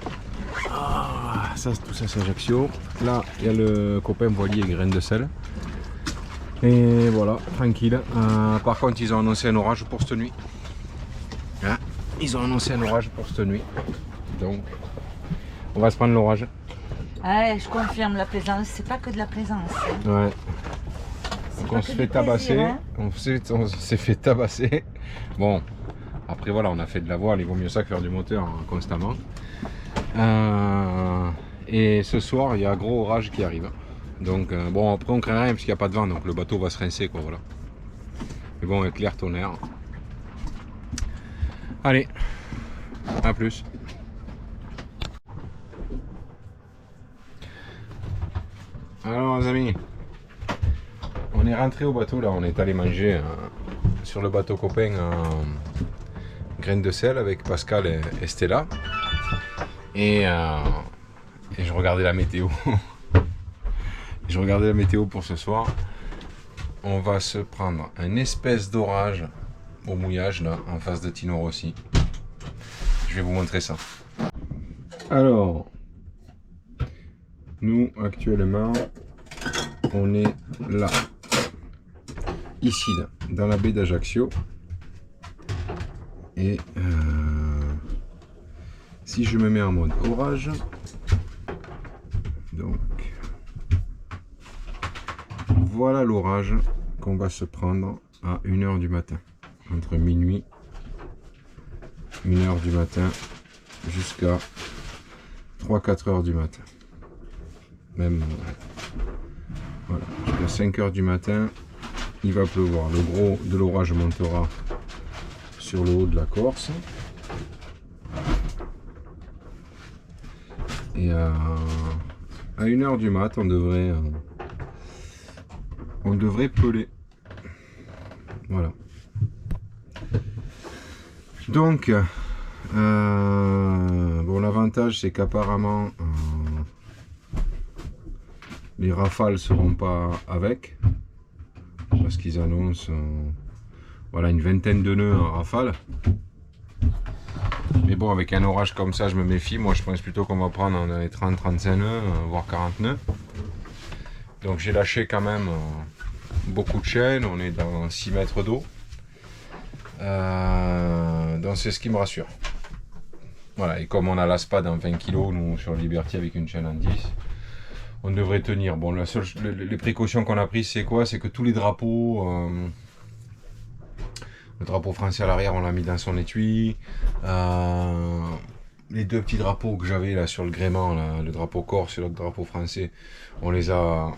Ça, tout ça c'est Ajaccio. Là il y a le copain voilier grain de sel. Et voilà, tranquille. Par contre ils ont annoncé un orage pour cette nuit. Hein, ils ont annoncé un orage pour cette nuit. Donc on va se prendre l'orage. Ouais, je confirme, la plaisance, c'est pas que de la plaisance. Ouais. Donc on se fait tabasser. Hein. On s'est fait tabasser. Bon, après voilà, on a fait de la voile, il vaut mieux ça que faire du moteur hein, constamment. Et ce soir il y a un gros orage qui arrive. Donc bon, après on craint rien parce qu'il n'y a pas de vent, donc le bateau va se rincer quoi, voilà. Mais bon, éclair, tonnerre. Allez, à plus. Alors les amis, on est rentré au bateau là, on est allé manger sur le bateau copain grain de sel avec Pascal et Stella. Et je regardais la météo. Je regardais la météo pour ce soir. On va se prendre un espèce d'orage au mouillage là, en face de Tino Rossi. Je vais vous montrer ça. Alors, nous actuellement, on est là, ici, là, dans la baie d'Ajaccio. Et si je me mets en mode orage, donc voilà l'orage qu'on va se prendre à 1h du matin, entre minuit, 1h du matin jusqu'à 3-4 heures du matin, même voilà, jusqu'à 5 heures du matin il va pleuvoir. Le gros de l'orage montera sur le haut de la Corse. Et à 1h du mat, on devrait peler. Voilà. Donc, bon, l'avantage c'est qu'apparemment les rafales seront pas avec, parce qu'ils annoncent voilà, une vingtaine de nœuds en rafale. Mais bon, avec un orage comme ça, je me méfie. Moi, je pense plutôt qu'on va prendre dans les 30-35 nœuds, voire 40 nœuds. Donc, j'ai lâché quand même beaucoup de chaînes. On est dans 6 mètres d'eau. Donc, c'est ce qui me rassure. Voilà, et comme on a l'ASPA dans 20 kg, nous, sur Liberty, avec une chaîne en 10, on devrait tenir. Bon, les précautions qu'on a prises, c'est quoi? C'est que tous les drapeaux... le drapeau français à l'arrière, on l'a mis dans son étui. Les deux petits drapeaux que j'avais là sur le gréement, là, le drapeau corse et le drapeau français, on les a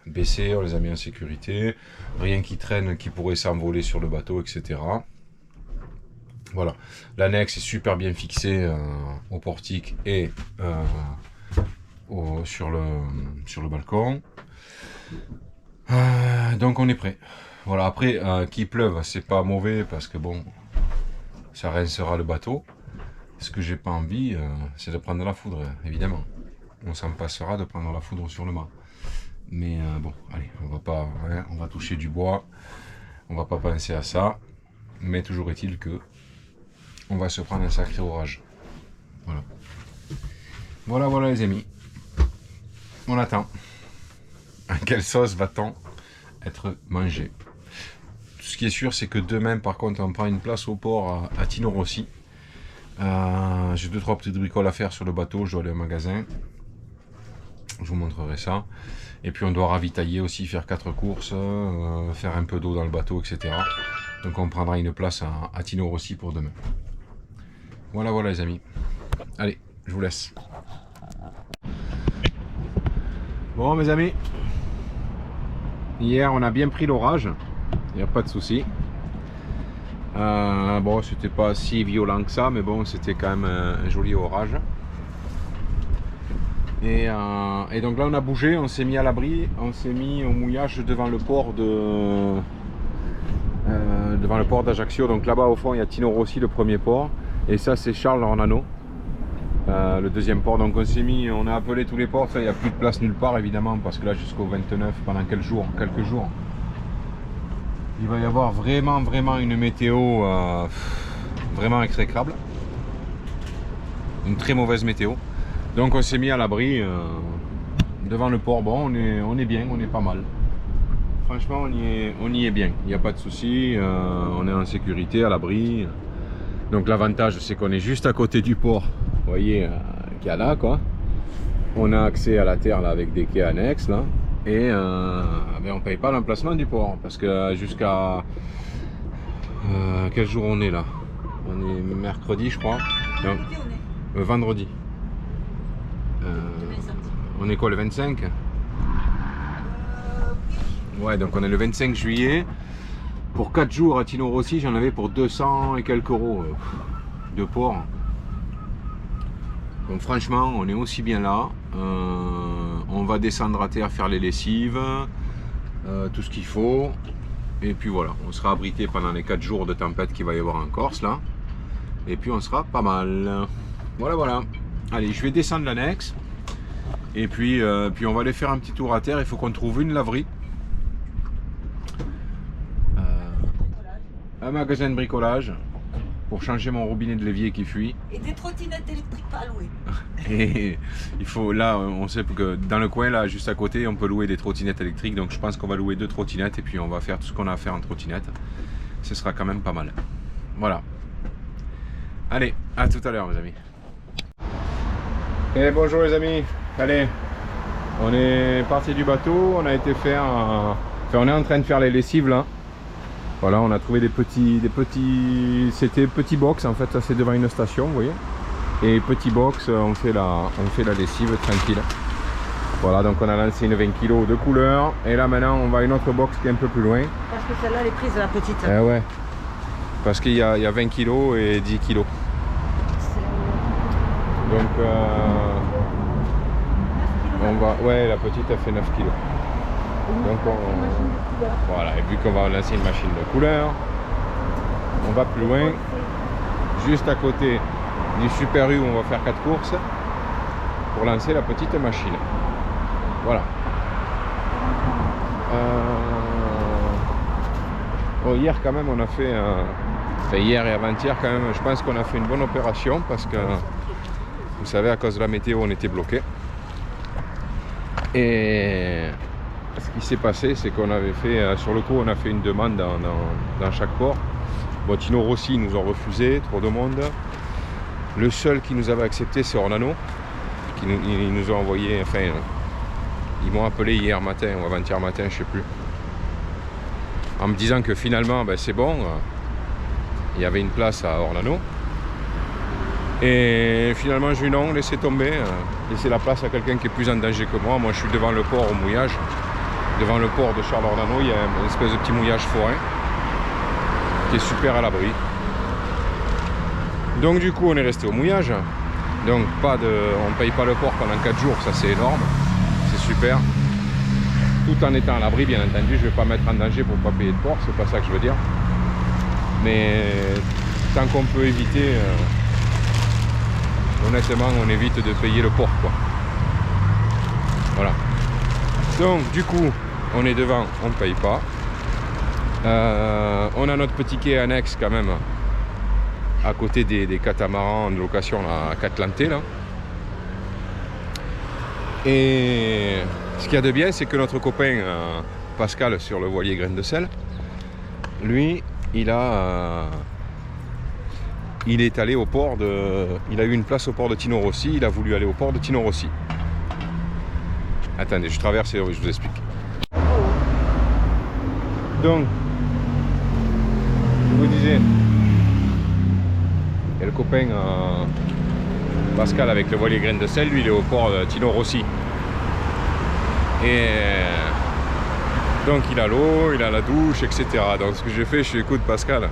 baissés, on les a mis en sécurité. Rien qui traîne, qui pourrait s'envoler sur le bateau, etc. Voilà. L'annexe est super bien fixée au portique et sur le balcon. Donc on est prêt. Voilà, après qu'il pleuve, c'est pas mauvais parce que bon, ça rincera le bateau. Ce que j'ai pas envie, c'est de prendre la foudre, évidemment. On s'en passera de prendre la foudre sur le mât. Mais bon, allez, on va pas, hein, on va toucher du bois, on va pas penser à ça. Mais toujours est-il que on va se prendre un sacré orage. Voilà. Voilà les amis. on attend. Quelle sauce va-t-on être mangé? Ce qui est sûr, c'est que demain, par contre, on prend une place au port à Tino Rossi. J'ai 2-3 petites bricoles à faire sur le bateau, je dois aller au magasin. Je vous montrerai ça. Et puis on doit ravitailler aussi, faire 4 courses, faire un peu d'eau dans le bateau, etc. Donc on prendra une place à Tino Rossi pour demain. Voilà, voilà les amis. Allez, je vous laisse. Bon mes amis, hier on a bien pris l'orage, il n'y a pas de souci. Bon, c'était pas si violent que ça, mais bon, c'était quand même un joli orage. Et donc là on a bougé, on s'est mis à l'abri, on s'est mis au mouillage devant le port d'Ajaccio. Donc là-bas au fond il y a Tino Rossi, le premier port, et ça c'est Charles Ornano, le deuxième port. Donc on a appelé tous les ports, il n'y a plus de place nulle part évidemment, parce que là jusqu'au 29, pendant quelques jours, il va y avoir vraiment une météo vraiment exécrable, une très mauvaise météo. Donc on s'est mis à l'abri devant le port. Bon, on est bien, on est pas mal. Franchement, on y est bien. Il n'y a pas de souci. On est en sécurité, à l'abri. Donc l'avantage, c'est qu'on est juste à côté du port. Vous voyez, qu'il y a là, quoi. On a accès à la terre là avec des quais annexes là. Et mais on paye pas l'emplacement du port parce que jusqu'à quel jour on est là? On est mercredi, je crois. Non, vendredi. On est quoi, le 25? Ouais, donc on est le 25 juillet. Pour 4 jours à Tino Rossi, j'en avais pour 200 et quelques euros de port. Donc franchement, on est aussi bien là. On va descendre à terre, faire les lessives, tout ce qu'il faut. Et puis voilà, on sera abrité pendant les 4 jours de tempête qu'il va y avoir en Corse là. Et puis on sera pas mal. Voilà, voilà. Allez, je vais descendre l'annexe. Et puis on va aller faire un petit tour à terre. Il faut qu'on trouve une laverie. Un magasin de bricolage pour changer mon robinet de l'évier qui fuit. Et des trottinettes électriques pas à louer. Et il faut, là, on sait que dans le coin, là, juste à côté, on peut louer des trottinettes électriques. Donc je pense qu'on va louer 2 trottinettes et puis on va faire tout ce qu'on a à faire en trottinette. Ce sera quand même pas mal. Voilà. Allez, à tout à l'heure, mes amis. Et bonjour les amis. Allez, on est parti du bateau. On a été faire, on est en train de faire les lessives là. Voilà, on a trouvé des petits, c'était petits box en fait, ça c'est devant une station, vous voyez. Et petits box, on fait la lessive tranquille. Voilà, donc on a lancé une 20 kg de couleur. Et là maintenant on va à une autre box qui est un peu plus loin. Parce que celle-là elle est prise de la petite. Eh ouais. Parce qu'il y a 20 kg et 10 kg. Donc on va. Ouais, la petite elle fait 9 kg. Donc voilà, et vu qu'on va lancer une machine de couleur, on va plus loin, juste à côté du Super U où on va faire 4 courses pour lancer la petite machine. Voilà. Bon, hier quand même on a fait, enfin, hier et avant-hier quand même, je pense qu'on a fait une bonne opération parce que vous savez, à cause de la météo on était bloqué. Et ce qui s'est passé, c'est qu'on avait fait, sur le coup, on a fait une demande dans chaque port. Bon, Tino Rossi nous ont refusé, trop de monde. Le seul qui nous avait accepté, c'est Ornano. Ils nous ont envoyé, enfin, ils m'ont appelé hier matin ou avant-hier matin, je sais plus. En me disant que finalement, ben, c'est bon, il y avait une place à Ornano. Et finalement, j'ai dit non, laissez tomber, laissez la place à quelqu'un qui est plus en danger que moi. Moi, je suis devant le port au mouillage. Devant le port de Charles Ornano, il y a une espèce de petit mouillage forain qui est super à l'abri. Donc du coup on est resté au mouillage. Donc on ne paye pas le port pendant 4 jours, ça c'est énorme, c'est super. Tout en étant à l'abri bien entendu, je ne vais pas mettre en danger pour ne pas payer de port, c'est pas ça que je veux dire. Mais tant qu'on peut éviter, honnêtement on évite de payer le port quoi. Voilà. Donc du coup on est devant, on ne paye pas. On a notre petit quai annexe quand même à côté des catamarans de location à Catlanté là. Et ce qu'il y a de bien, c'est que notre copain Pascal sur le voilier Graines de Sel, lui, il est allé au port de... Il a eu une place au port de Tino Rossi, il a voulu aller au port de Tino Rossi. Attendez, je traverse et je vous explique. Donc, je vous disais, il y a le copain Pascal avec le voilier Graines de Sel, lui il est au port de Tino Rossi. Et donc il a l'eau, il a la douche, etc. Donc ce que j'ai fait, je suis écoute Pascal,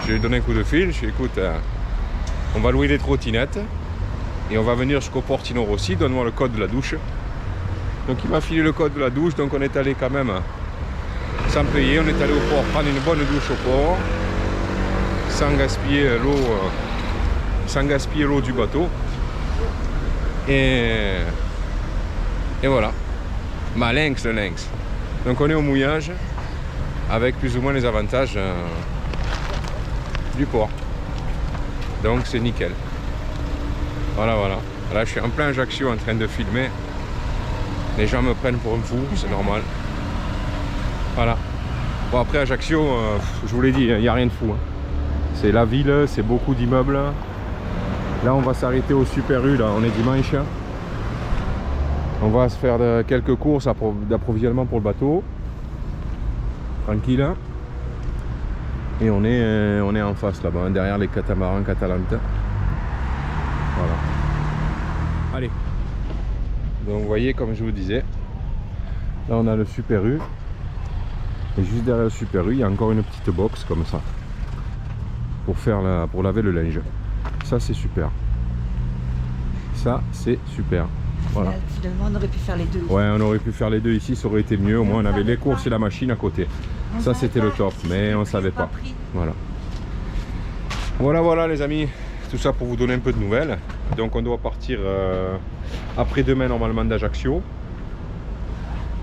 je lui ai donné un coup de fil, je suis écoute, on va louer des trottinettes et on va venir jusqu'au port Tino Rossi, donne-moi le code de la douche. Donc il m'a filé le code de la douche, donc on est allé quand même sans payer, on est allé au port prendre une bonne douche au port, sans gaspiller l'eau du bateau. Et voilà, ma lynx, le lynx. Donc on est au mouillage avec plus ou moins les avantages du port. Donc c'est nickel. Voilà, voilà. Là je suis en plein Ajaccio en train de filmer. Les gens me prennent pour un fou, c'est normal. Voilà. Bon après Ajaccio, je vous l'ai dit, il n'y a rien de fou. Hein. C'est la ville, c'est beaucoup d'immeubles. Là on va s'arrêter au Super U, là on est dimanche. On va se faire quelques courses d'approvisionnement pour le bateau. Tranquille. Et on est en face là-bas, derrière les catamarans Catalante. Voilà. Allez. Donc vous voyez, comme je vous disais, là on a le Super U. Et juste derrière le Super U, il y a encore une petite box comme ça. Pour laver le linge. Ça c'est super. Ça c'est super. Voilà. Finalement on aurait pu faire les deux. Ouais, on aurait pu faire les deux ici, ça aurait été mieux. Au moins on avait les courses et la machine à côté. Ça c'était le top, mais on savait pas. Voilà. Voilà les amis. Tout ça pour vous donner un peu de nouvelles. Donc on doit partir après-demain normalement d'Ajaccio.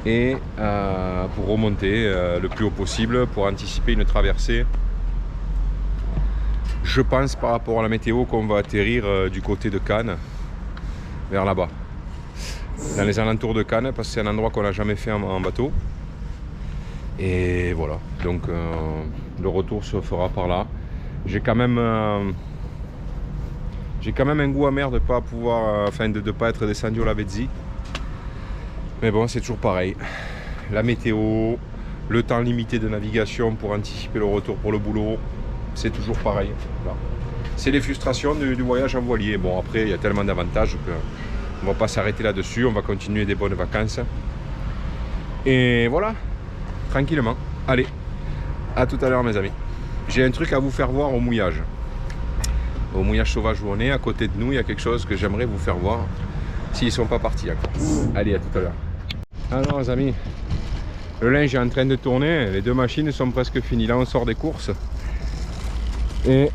Et pour remonter le plus haut possible, pour anticiper une traversée. Je pense par rapport à la météo qu'on va atterrir du côté de Cannes, vers là-bas. Dans les alentours de Cannes, parce que c'est un endroit qu'on n'a jamais fait en bateau. Et voilà, donc le retour se fera par là. J'ai quand même un goût amer de pas pouvoir, enfin de pas être descendu au Lavezzi. Mais bon, c'est toujours pareil. La météo, le temps limité de navigation pour anticiper le retour pour le boulot, c'est toujours pareil. Voilà. C'est les frustrations du voyage en voilier. Bon, après, il y a tellement d'avantages qu'on ne va pas s'arrêter là-dessus. On va continuer des bonnes vacances. Et voilà, tranquillement. Allez, à tout à l'heure, mes amis. J'ai un truc à vous faire voir au mouillage. Au mouillage sauvage où on est, à côté de nous, il y a quelque chose que j'aimerais vous faire voir s'ils ne sont pas partis encore. Allez, à tout à l'heure. Alors, les amis, le linge est en train de tourner. Les deux machines sont presque finies. Là, on sort des courses. Et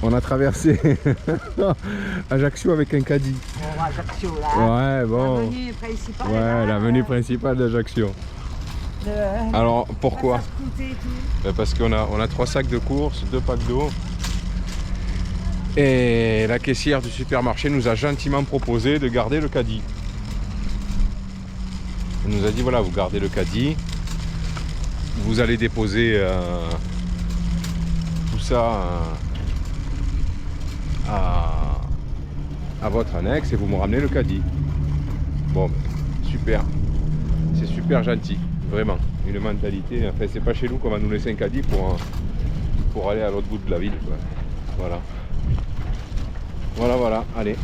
on a traversé Ajaccio avec un caddie. Bon, Ajaccio là. Ouais, bon. L'avenue principale. Ouais, l'avenue principale d'Ajaccio. Alors pourquoi? Parce qu'on a 3 sacs de courses, 2 packs d'eau. Et la caissière du supermarché nous a gentiment proposé de garder le caddie. Elle nous a dit voilà, vous gardez le caddie, vous allez déposer tout ça à votre annexe et vous me ramenez le caddie. Bon, ben, super, c'est super gentil, vraiment. Une mentalité, enfin c'est pas chez nous qu'on va nous laisser un caddie pour aller à l'autre bout de la ville, quoi. Voilà, allez,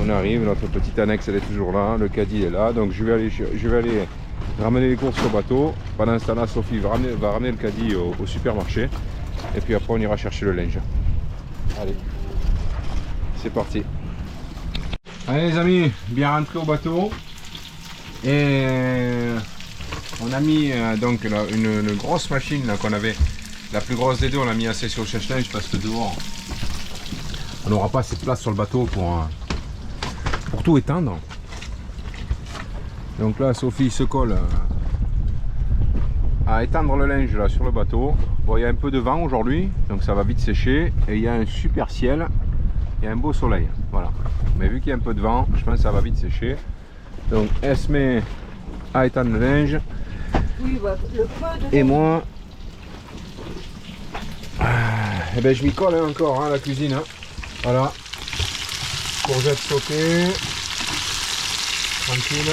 on arrive, notre petite annexe elle est toujours là, le caddie est là, donc je vais aller ramener les courses au bateau. Pendant ce temps-là, Sophie va ramener le caddie au supermarché, et puis après on ira chercher le linge. Allez, c'est parti. Allez les amis, bien rentré au bateau, et on a mis donc une grosse machine qu'on avait, la plus grosse des deux, on l'a mis assez sur le sèche-linge parce que dehors on n'aura pas assez de place sur le bateau pour tout étendre. Donc là Sophie se colle à étendre le linge là sur le bateau. Bon, il y a un peu de vent aujourd'hui, donc ça va vite sécher, et il y a un super ciel et un beau soleil. Voilà. Mais vu qu'il y a un peu de vent, je pense que ça va vite sécher. Donc elle se met à étendre le linge. Oui, bah, le peu de... Et moi, eh ben, je m'y colle hein, encore, hein, la cuisine. Hein. Voilà. Courgettes sautées. Tranquille.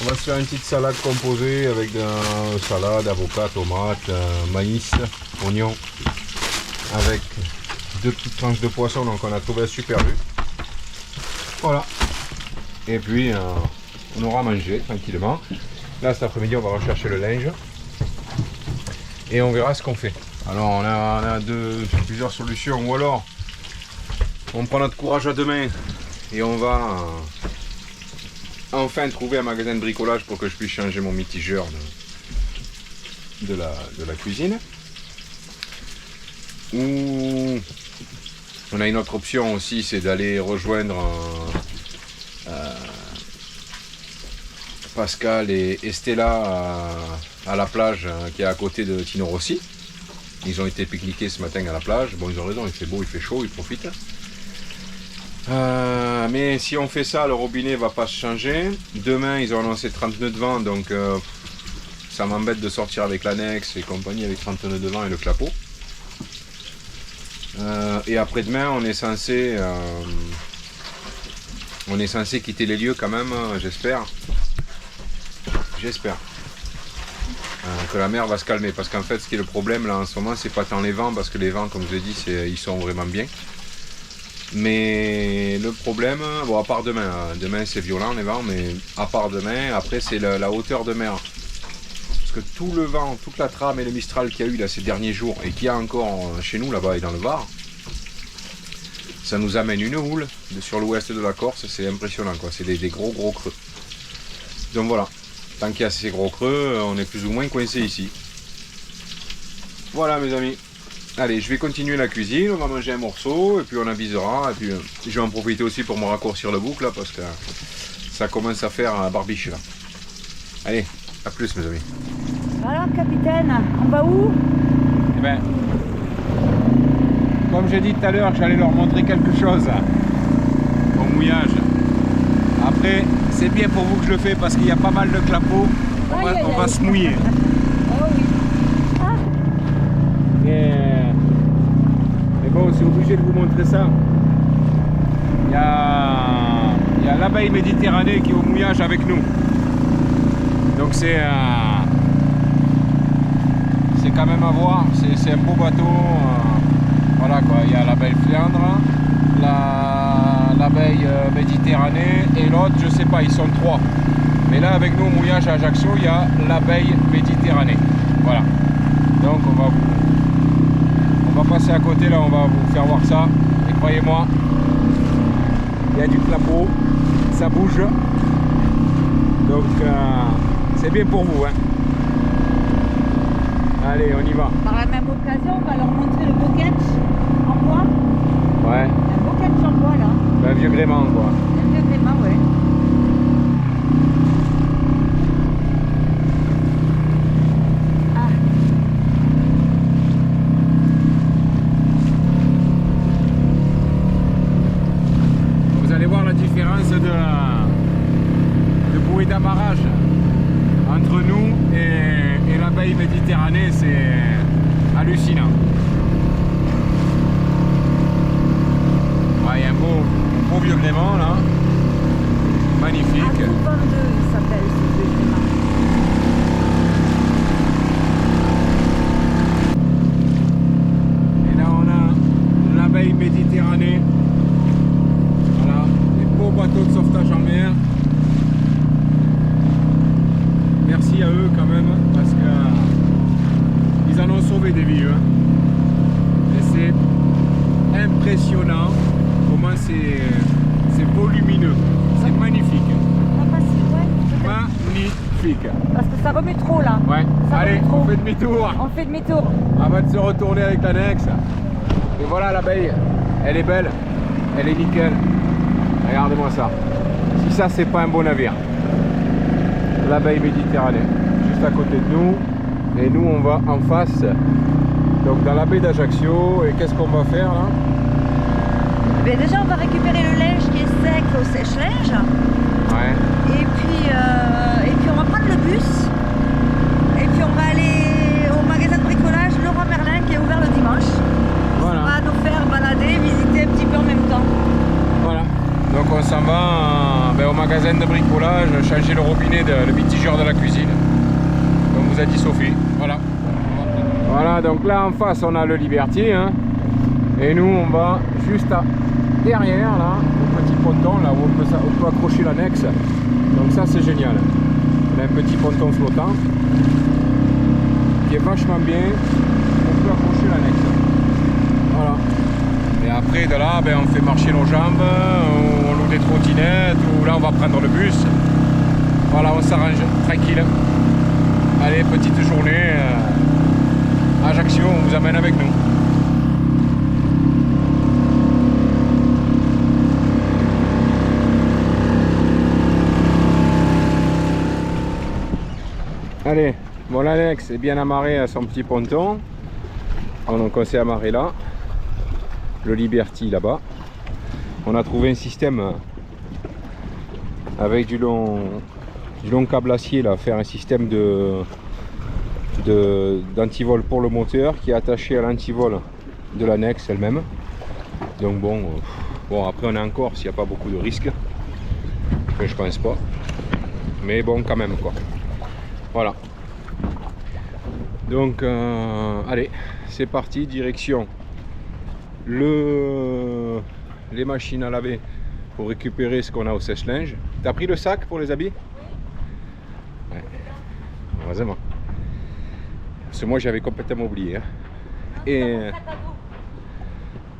On va se faire une petite salade composée avec de la salade, avocat, tomate, maïs, oignon. Avec 2 petites tranches de poisson, donc on a trouvé un super jus. Voilà. Et puis on aura mangé tranquillement. Là cet après-midi on va rechercher le linge. Et on verra ce qu'on fait. Alors on a plusieurs solutions. Ou alors on prend notre courage à deux mains et on va enfin trouver un magasin de bricolage pour que je puisse changer mon mitigeur de la cuisine. Ou on a une autre option aussi, c'est d'aller rejoindre Pascal et Stella à la plage qui est à côté de Tino Rossi. Ils ont été pique-niquer ce matin à la plage. Bon, ils ont raison, il fait beau, il fait chaud, ils profitent. Mais si on fait ça, le robinet va pas se changer. Demain, ils ont annoncé 30 nœuds de vent, donc ça m'embête de sortir avec l'annexe et compagnie avec 30 nœuds de vent et le clapot. Et après-demain, on est censé quitter les lieux quand même, j'espère. J'espère que la mer va se calmer, parce qu'en fait, ce qui est le problème là en ce moment, c'est pas tant les vents, parce que les vents, comme je vous ai dit, ils sont vraiment bien. Mais le problème, bon, à part demain, demain c'est violent les vents, mais à part demain, après c'est la hauteur de mer. Parce que tout le vent, toute la trame et le Mistral qu'il y a eu là ces derniers jours, et qu'il y a encore chez nous là-bas et dans le Var, ça nous amène une houle sur l'ouest de la Corse, c'est impressionnant quoi, c'est des gros creux. Donc voilà, tant qu'il y a ces gros creux, on est plus ou moins coincé ici. Voilà mes amis. Allez, je vais continuer la cuisine, on va manger un morceau et puis on avisera. Et puis je vais en profiter aussi pour me raccourcir le bouc là parce que ça commence à faire un barbiche là. Allez, à plus mes amis. Alors capitaine, on va où? Eh ben, comme j'ai dit tout à l'heure, j'allais leur montrer quelque chose au mouillage. Après, c'est bien pour vous que je le fais parce qu'il y a pas mal de clapots. On va se mouiller. Oh oui. Ah. Et bon, c'est obligé de vous montrer ça. Il y a l'abeille Méditerranée qui est au mouillage avec nous. Donc c'est quand même à voir. C'est un beau bateau. Voilà quoi, il y a l'abeille Flandre, l'abeille Méditerranée et l'autre, je sais pas, ils sont 3. Mais là avec nous au mouillage à Ajaccio, il y a l'abeille Méditerranée. Voilà. Donc on va passer à côté là, on va vous faire voir ça. Et croyez-moi, il y a du clapot, ça bouge. Donc c'est bien pour vous. Hein. Allez, on y va. Par la même occasion, on va leur montrer le beau catch en bois. Ouais. Un beau catch en bois là. Un vieux gréement quoi. Un vieux gréement, ouais. de bouée d'amarrage entre nous et l'abeille Méditerranée, c'est hallucinant. Ouais, il y a un beau vieux gréement là, magnifique. Ah, 22, il s'appelle ce vieux gréement. Et là on a l'abeille Méditerranée. Voilà, des beaux bateaux de sauvetage en mer. Merci à eux quand même, parce que ils en ont sauvé des vies. Hein. Et c'est impressionnant comment c'est volumineux. C'est magnifique. On va pas si loin, peut-être. Magnifique. Parce que ça remue trop là. Ouais, Ça allez, remue trop. on fait demi-tour. On fait demi-tour. Avant de se retourner avec l'annexe. Et voilà l'abeille, elle est belle, elle est nickel. Regardez-moi ça. Si ça c'est pas un beau navire. L'abeille Méditerranée, juste à côté de nous. Et nous on va en face, donc dans la baie d'Ajaccio. Et qu'est-ce qu'on va faire là? Eh ben déjà on va récupérer le linge qui est sec au sèche-linge. Ouais. Et puis on va prendre le bus. Et puis on va aller au magasin de bricolage Leroy Merlin qui est ouvert le dimanche. Voilà. On va nous faire balader, visiter un petit peu en même temps. Voilà. Donc on s'en va au magasin de bricolage changer le robinet, le mitigeur de la cuisine. Comme vous a dit Sophie. Voilà. Voilà, donc là en face on a le Liberty. Hein, et nous on va juste derrière là, au petit ponton là où on peut accrocher l'annexe. Donc ça c'est génial. On a un petit ponton flottant qui est vachement bien. On peut accrocher l'annexe. Voilà. Et après de là on fait marcher nos jambes, on loue des trottinettes, ou là on va prendre le bus. Voilà, on s'arrange tranquille. Allez, petite journée à Ajaccio, on vous amène avec nous. Allez, bon l'annexe est bien amarré à son petit ponton. Donc on s'est amarré là. Le Liberty là-bas. On a trouvé un système avec du long câble acier là, faire un système d'antivol pour le moteur qui est attaché à l'antivol de l'annexe elle-même. Donc bon, après on est en Corse, il n'y a pas beaucoup de risques. Enfin, je pense pas. Mais bon quand même quoi. Voilà. Donc allez, c'est parti, direction les machines à laver pour récupérer ce qu'on a au sèche-linge. T'as pris le sac pour les habits? Ouais, heureusement. Parce que moi j'avais complètement oublié. Hein.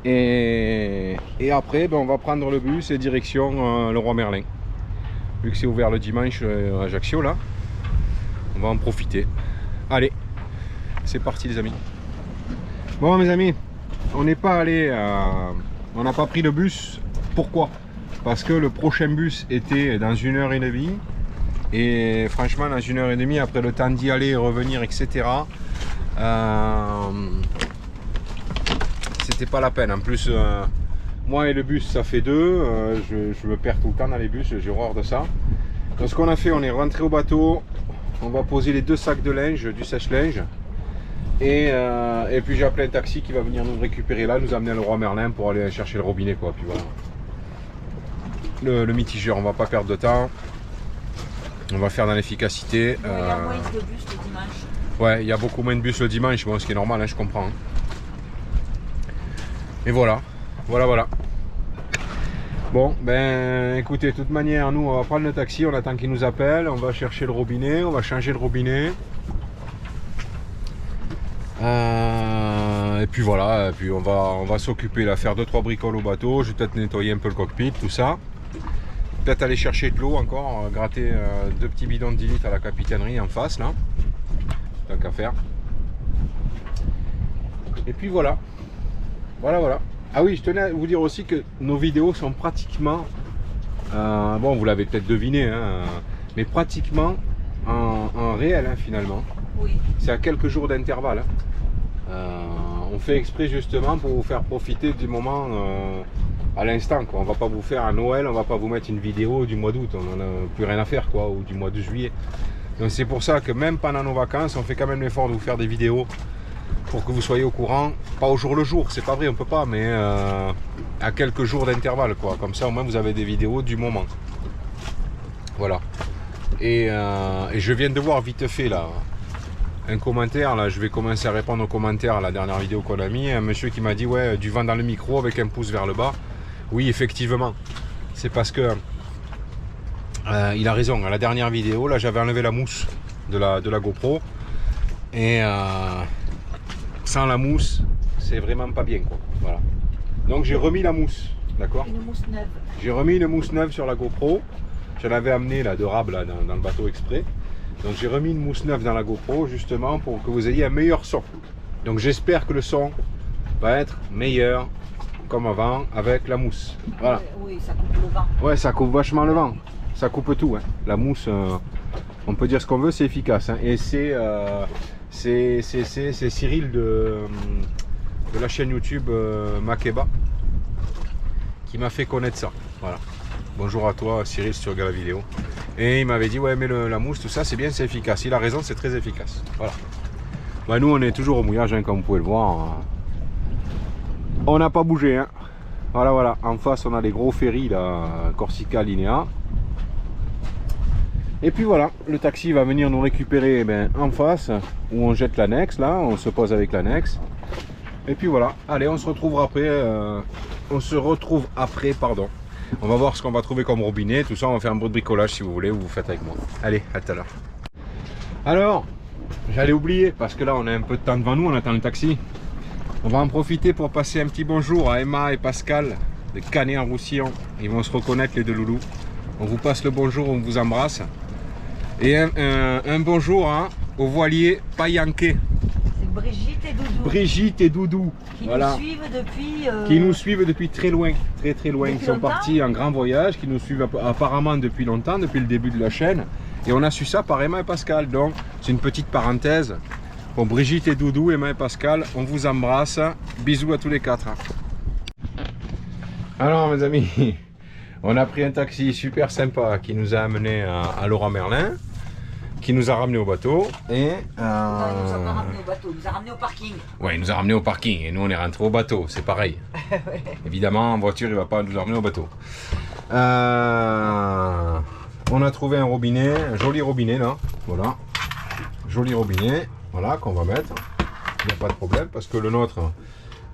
Et après on va prendre le bus et direction Leroy Merlin. Vu que c'est ouvert le dimanche à Ajaccio là, on va en profiter. Allez, c'est parti les amis. Bon mes amis, on n'est pas allé on n'a pas pris le bus. Pourquoi? Parce que le prochain bus était dans 1h30 et franchement dans 1h30 après le temps d'y aller et revenir etc, c'était pas la peine. En plus moi et le bus ça fait deux, je me perds tout le temps dans les bus, j'ai horreur de ça. Donc ce qu'on a fait, on est rentré au bateau, on va poser les deux sacs de linge, du sèche-linge. Et puis j'ai appelé un taxi qui va venir nous récupérer là, nous amener à Leroy Merlin pour aller chercher le robinet quoi. Puis voilà. Le mitigeur, on va pas perdre de temps. On va faire dans l'efficacité. Il y a moins de bus le dimanche. Ouais, il y a beaucoup moins de bus le dimanche, bon, ce qui est normal, hein, je comprends. Hein. Et voilà. Bon, ben écoutez, de toute manière, nous on va prendre le taxi, on attend qu'il nous appelle, on va chercher le robinet, on va changer le robinet. Et puis voilà, et puis on va s'occuper là, faire 2-3 bricoles au bateau. Je vais peut-être nettoyer un peu le cockpit, tout ça. Peut-être aller chercher de l'eau encore, gratter 2 petits bidons de 10 litres à la capitainerie en face là. Tant qu'à faire. Et puis voilà. Voilà. Ah oui, je tenais à vous dire aussi que nos vidéos sont pratiquement, bon vous l'avez peut-être deviné, hein, mais pratiquement en réel hein, finalement. Oui. C'est à quelques jours d'intervalle. Hein. On fait exprès justement pour vous faire profiter du moment à l'instant. On va pas vous faire à Noël, on va pas vous mettre une vidéo du mois d'août, on n'en a plus rien à faire quoi, ou du mois de juillet. Donc c'est pour ça que même pendant nos vacances, on fait quand même l'effort de vous faire des vidéos pour que vous soyez au courant, pas au jour le jour, c'est pas vrai, on peut pas, mais à quelques jours d'intervalle quoi. Comme ça au moins vous avez des vidéos du moment. Voilà. Et je viens de voir vite fait là un commentaire, là je vais commencer à répondre aux commentaires à la dernière vidéo qu'on a mis, un monsieur qui m'a dit ouais du vent dans le micro avec un pouce vers le bas. Oui effectivement, c'est parce que il a raison, à la dernière vidéo là j'avais enlevé la mousse de la GoPro et sans la mousse c'est vraiment pas bien quoi. Voilà. Donc j'ai remis la mousse, d'accord. Une mousse neuve. J'ai remis une mousse neuve sur la GoPro, je l'avais amené là de Rab là, dans le bateau exprès. Donc j'ai remis une mousse neuve dans la GoPro justement pour que vous ayez un meilleur son. Donc j'espère que le son va être meilleur comme avant avec la mousse. Voilà. Oui, ça coupe le vent. Ouais, ça coupe vachement le vent. Ça coupe tout. Hein. La mousse, on peut dire ce qu'on veut, c'est efficace. Hein. Et c'est Cyril de la chaîne YouTube Makeba qui m'a fait connaître ça. Voilà. Bonjour à toi Cyril si tu regardes la vidéo. Et il m'avait dit ouais mais la mousse tout ça c'est bien, c'est efficace. Il a raison, c'est très efficace. Voilà. Bah, nous on est toujours au mouillage hein, comme vous pouvez le voir. On n'a pas bougé hein. Voilà voilà. En face on a les gros ferries là, Corsica Linea. Et puis voilà, le taxi va venir nous récupérer en face où on jette l'annexe là, on se pose avec l'annexe. Et puis voilà, allez on se retrouve après, pardon. On va voir ce qu'on va trouver comme robinet, tout ça, on va faire un peu de bricolage si vous voulez, vous faites avec moi. Allez, à tout à l'heure. Alors, j'allais oublier, parce que là on a un peu de temps devant nous, on attend le taxi. On va en profiter pour passer un petit bonjour à Emma et Pascal de Canet-en-Roussillon. Ils vont se reconnaître les deux loulous. On vous passe le bonjour, on vous embrasse. Et un bonjour hein, au voilier Payanquet. C'est Brigitte et Doudou. Brigitte et Doudou. Qui voilà. nous suivent depuis... Qui nous suivent depuis très loin. Très loin. Ils sont longtemps. partis en grand voyage, qui nous suivent apparemment depuis longtemps, depuis le début de la chaîne. Et on a su ça par Emma et Pascal. Donc c'est une petite parenthèse. Bon, Brigitte et Doudou, Emma et Pascal, on vous embrasse. Bisous à tous les quatre. Alors mes amis, on a pris un taxi super sympa qui nous a amené à Leroy Merlin, qui nous a ramené au bateau et... Non, il nous a pas ramené au bateau, il nous a ramené au parking. Ouais, il nous a ramené au parking et nous on est rentré au bateau, c'est pareil. Ouais. Évidemment, en voiture, il va pas nous emmener au bateau. On a trouvé un robinet, un joli robinet là, voilà. Joli robinet, voilà, qu'on va mettre. Il n'y a pas de problème parce que le nôtre,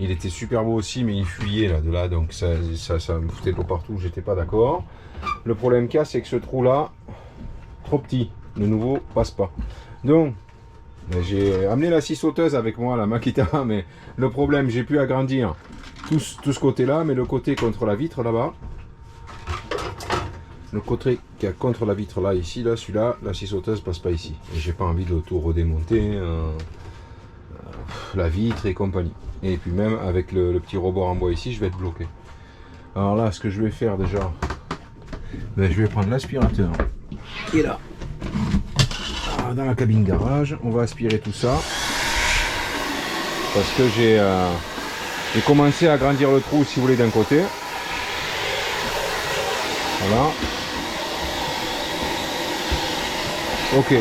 il était super beau aussi, mais il fuyait là, de là, donc ça me foutait de l'eau partout, j'étais pas d'accord. Le problème qu'il y a, c'est que ce trou là, trop petit. Le nouveau passe pas. Donc j'ai amené la scie sauteuse avec moi, la Makita, mais le problème, j'ai pu agrandir tout ce côté là, mais le côté contre la vitre là-bas, le côté qui est contre la vitre là, ici, là, celui-là, la scie sauteuse passe pas ici. Et j'ai pas envie de tout redémonter, la vitre et compagnie. Et puis même avec le petit rebord en bois ici, je vais être bloqué. Alors là, ce que je vais faire déjà, je vais prendre l'aspirateur qui est là. Dans la cabine garage, on va aspirer tout ça parce que j'ai commencé à agrandir le trou si vous voulez d'un côté. Voilà. Ok.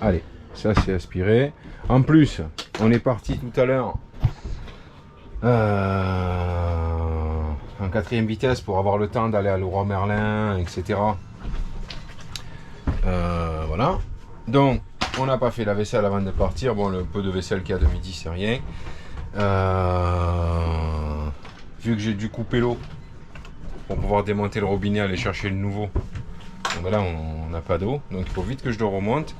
Allez, ça c'est aspiré. En plus, on est parti tout à l'heure en 4e vitesse pour avoir le temps d'aller à Leroy Merlin, etc. Voilà, donc on n'a pas fait la vaisselle avant de partir. Bon, le peu de vaisselle qu'il y a de midi, c'est rien. Vu que j'ai dû couper l'eau pour pouvoir démonter le robinet, aller chercher le nouveau, donc là on n'a pas d'eau, donc il faut vite que je le remonte.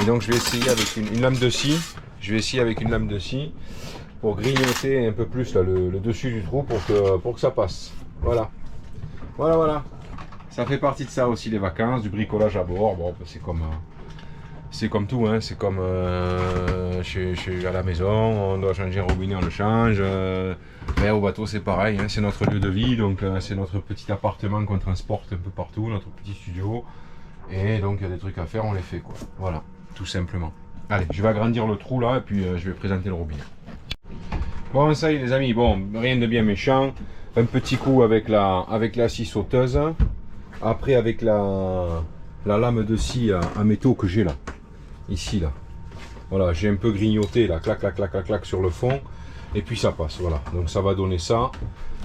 Et donc je vais essayer avec une lame de scie. Je vais essayer avec une lame de scie pour grignoter un peu plus là, le dessus du trou pour que ça passe. Voilà, voilà. Ça fait partie de ça aussi, les vacances, du bricolage à bord. Bon, c'est comme tout, hein. C'est comme à la maison, on doit changer un robinet, on le change. Mais au bateau, c'est pareil, hein. C'est notre lieu de vie, donc c'est notre petit appartement qu'on transporte un peu partout, notre petit studio. Et donc, il y a des trucs à faire, on les fait, quoi. Voilà, tout simplement. Allez, je vais agrandir le trou là, et puis je vais présenter le robinet. Bon, ça y est, les amis, bon, rien de bien méchant. Un petit coup avec la scie sauteuse. Après avec la lame de scie à métaux que j'ai là, ici là, voilà, j'ai un peu grignoté là, clac sur le fond, et puis ça passe, voilà, donc ça va donner ça,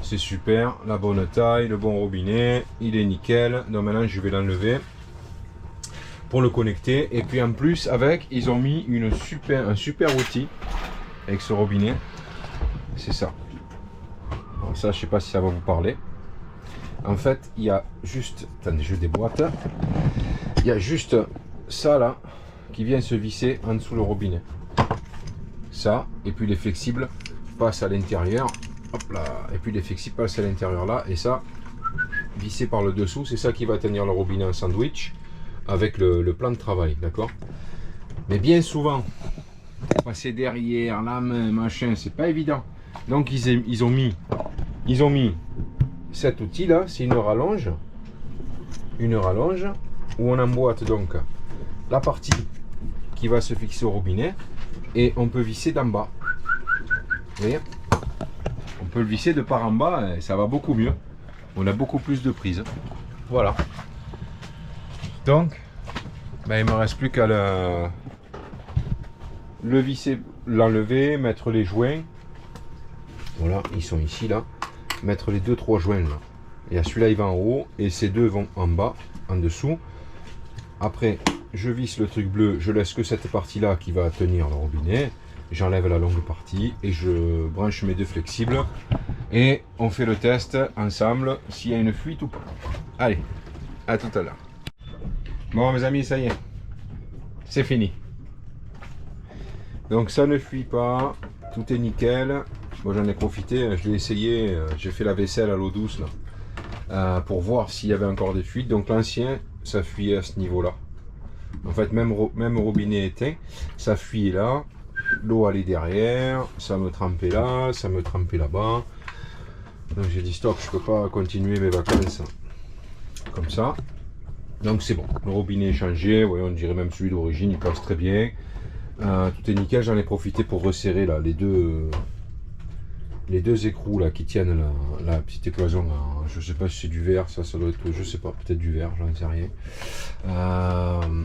c'est super, la bonne taille, le bon robinet, il est nickel. Donc maintenant je vais l'enlever pour le connecter, et puis en plus avec, ils ont mis un super outil avec ce robinet, c'est ça. Alors ça, je sais pas si ça va vous parler. En fait, il y a juste, attendez, je déboîte. Il y a juste ça là qui vient se visser en dessous le robinet. Ça, et puis les flexibles passent à l'intérieur. Hop là, et puis les flexibles passent à l'intérieur là, et ça, vissé par le dessous, c'est ça qui va tenir le robinet en sandwich avec le plan de travail, d'accord? Mais bien souvent, passer derrière la main, machin, c'est pas évident. Donc ils ont mis cet outil là, c'est une rallonge où on emboîte donc la partie qui va se fixer au robinet, et on peut visser d'en bas. Vous voyez, on peut le visser de part en bas et ça va beaucoup mieux. On a beaucoup plus de prise. Voilà. Donc, ben, il me reste plus qu'à le visser, l'enlever, mettre les joints. Voilà, ils sont ici là. Mettre les 2-3 joints là. Et celui-là il va en haut et ces deux vont en bas, en dessous. Après, je visse le truc bleu, je laisse que cette partie là qui va tenir le robinet. J'enlève la longue partie et je branche mes deux flexibles. Et on fait le test ensemble s'il y a une fuite ou pas. Allez, à tout à l'heure. Bon mes amis, ça y est, c'est fini. Donc ça ne fuit pas, tout est nickel. Moi j'en ai profité, je l'ai essayé, j'ai fait la vaisselle à l'eau douce là, pour voir s'il y avait encore des fuites. Donc l'ancien, ça fuyait à ce niveau-là. En fait, même robinet éteint, ça fuyait là. L'eau allait derrière, ça me trempait là, ça me trempait là-bas. Donc j'ai dit stop, je peux pas continuer mes vacances comme ça. Donc c'est bon, le robinet est changé, voyons, on dirait même celui d'origine, il passe très bien. Tout est nickel, j'en ai profité pour resserrer là, les deux écrous là qui tiennent la petite écloison. Je sais pas si c'est du verre, ça doit être, je sais pas, peut-être du verre, j'en sais rien.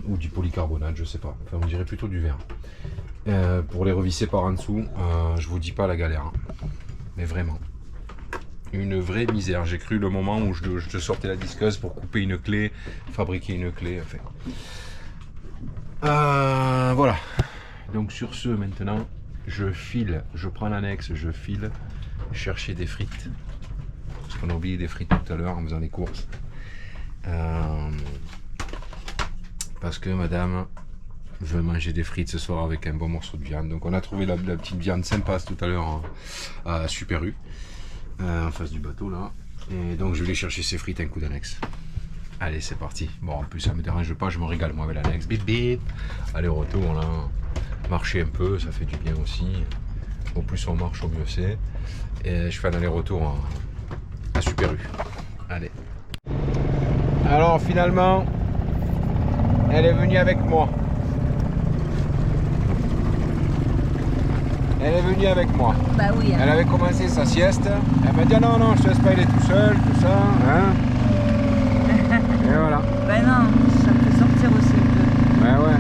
Ou du polycarbonate, je sais pas, enfin on dirait plutôt du verre. Pour les revisser par en dessous, je vous dis pas la galère, hein. Mais vraiment. Une vraie misère. J'ai cru le moment où je sortais la disqueuse pour couper une clé, fabriquer une clé. Enfin. Voilà. Donc sur ce, maintenant, je file, je prends l'annexe, je file chercher des frites. Parce qu'on a oublié des frites tout à l'heure en faisant les courses. Parce que madame veut manger des frites ce soir avec un bon morceau de viande. Donc on a trouvé la petite viande sympa tout à l'heure à Super U. En face du bateau là, et donc je vais aller chercher ces frites, un coup d'annexe. Allez, c'est parti. Bon, en plus ça me dérange pas, je me régale moi avec l'annexe. Bip bip. Allez, retour là, marcher un peu, ça fait du bien aussi. Au plus on marche, au mieux c'est. Et je fais un aller-retour à Super U. Allez. Alors finalement, elle est venue avec moi. Elle est venue avec moi. Bah oui. Hein. Elle avait commencé sa sieste. Elle m'a dit ah non, je te laisse pas, il est tout seul, tout ça. Hein. Et voilà. Bah non, ça me fait sortir aussi un peu. Ouais.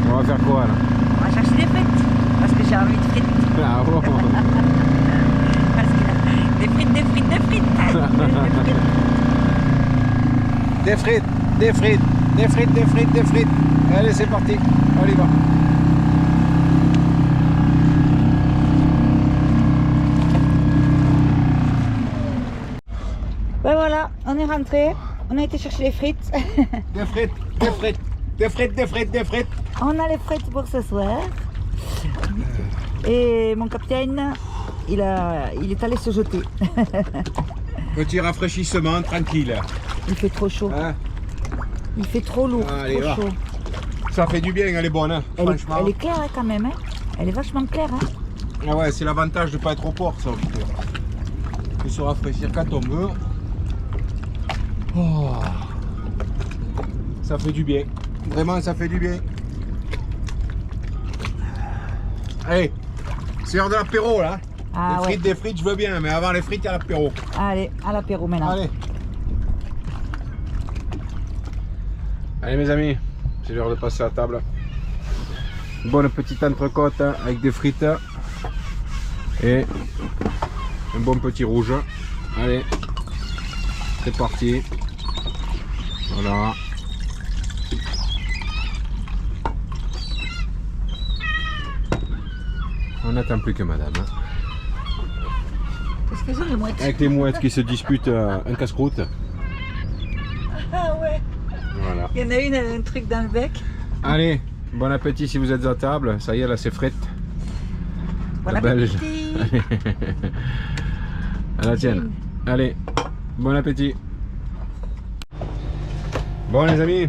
On va faire quoi là? On va chercher des frites. Parce que j'ai envie de frites. Ah bon. Parce que des frites. Des frites. Allez, c'est parti. On y va. Ben voilà, on est rentré, on a été chercher les frites. Des frites. On a les frites pour ce soir. Et mon capitaine, il est allé se jeter. Petit rafraîchissement, tranquille. Il fait trop chaud. Hein? Il fait trop lourd, allez, trop chaud. Ça fait du bien, elle est bonne, hein, franchement. Elle est claire hein, quand même, hein. Elle est vachement claire. Hein. Ah ouais, c'est l'avantage de ne pas être au port, ça. Il faut se rafraîchir quand on veut. Oh. Ça fait du bien. Vraiment, ça fait du bien. Allez, c'est l'heure de l'apéro là. Ah, Des frites, je veux bien, mais avant les frites, il y a l'apéro. Allez, à l'apéro maintenant. Allez mes amis, c'est l'heure de passer à la table. Une bonne petite entrecôte hein, avec des frites. Et un bon petit rouge. Allez, c'est parti. Voilà. On n'attend plus que madame. Qu'est-ce que c'est les mouettes? Avec les mouettes qui se disputent un casse-croûte. Ah ouais. Voilà. Il y en a une, elle a un truc dans le bec. Allez, bon appétit si vous êtes à table. Ça y est, là c'est frite. Bon La belge. appétit. À la tienne. Allez, bon appétit. Bon les amis,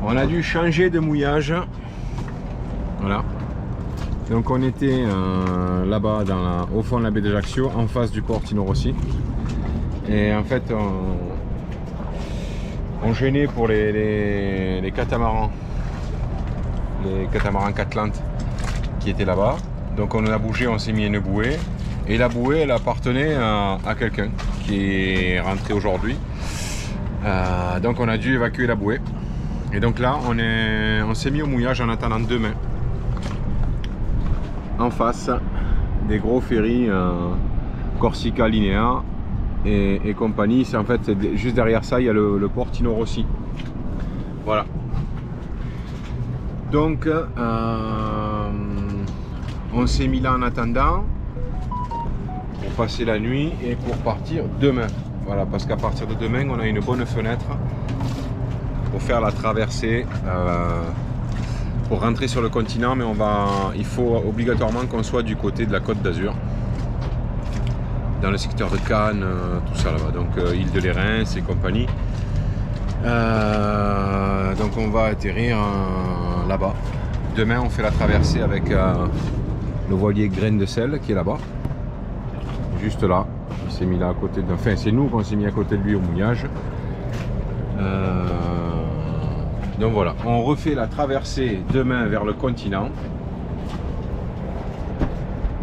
on a dû changer de mouillage. Voilà. Donc on était là-bas au fond de la baie d'Ajaccio, en face du port Tino Rossi. Et en fait, on gênait pour les catamarans. Les catamarans Catlantes qui étaient là-bas. Donc on a bougé, on s'est mis une bouée. Et la bouée, elle appartenait à quelqu'un qui est rentré aujourd'hui. Donc on a dû évacuer la bouée. Et donc là, on s'est mis au mouillage en attendant demain. En face, des gros ferries Corsica Linea et compagnie. C'est en fait juste derrière ça, il y a le Portino Rossi. Voilà. Donc on s'est mis là en attendant pour passer la nuit et pour partir demain. Voilà, parce qu'à partir de demain, on a une bonne fenêtre pour faire la traversée pour rentrer sur le continent, mais il faut obligatoirement qu'on soit du côté de la Côte d'Azur, dans le secteur de Cannes, tout ça là-bas, donc île de Lérins et compagnie. Donc on va atterrir là-bas. Demain, on fait la traversée avec le voilier Grain de Sel qui est là-bas, juste là. Il s'est mis là à côté de... Enfin, c'est nous qu'on s'est mis à côté de lui au mouillage. Donc voilà, on refait la traversée demain vers le continent.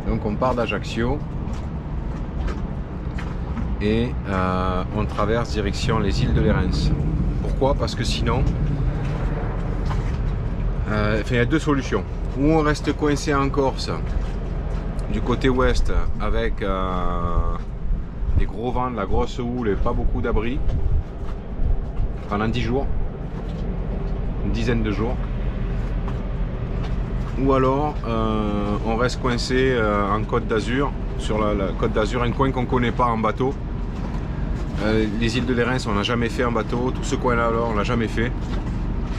Donc on part d'Ajaccio et on traverse direction les îles de Lérins. Pourquoi? Parce que sinon, il y a deux solutions. Ou on reste coincé en Corse, du côté ouest, avec des gros vents, de la grosse houle et pas beaucoup d'abris pendant 10 jours, une dizaine de jours. Ou alors on reste coincé en Côte d'Azur, sur la Côte d'Azur, un coin qu'on ne connaît pas en bateau. Les îles de Lérins, on n'a jamais fait en bateau. Tout ce coin là, on l'a jamais fait.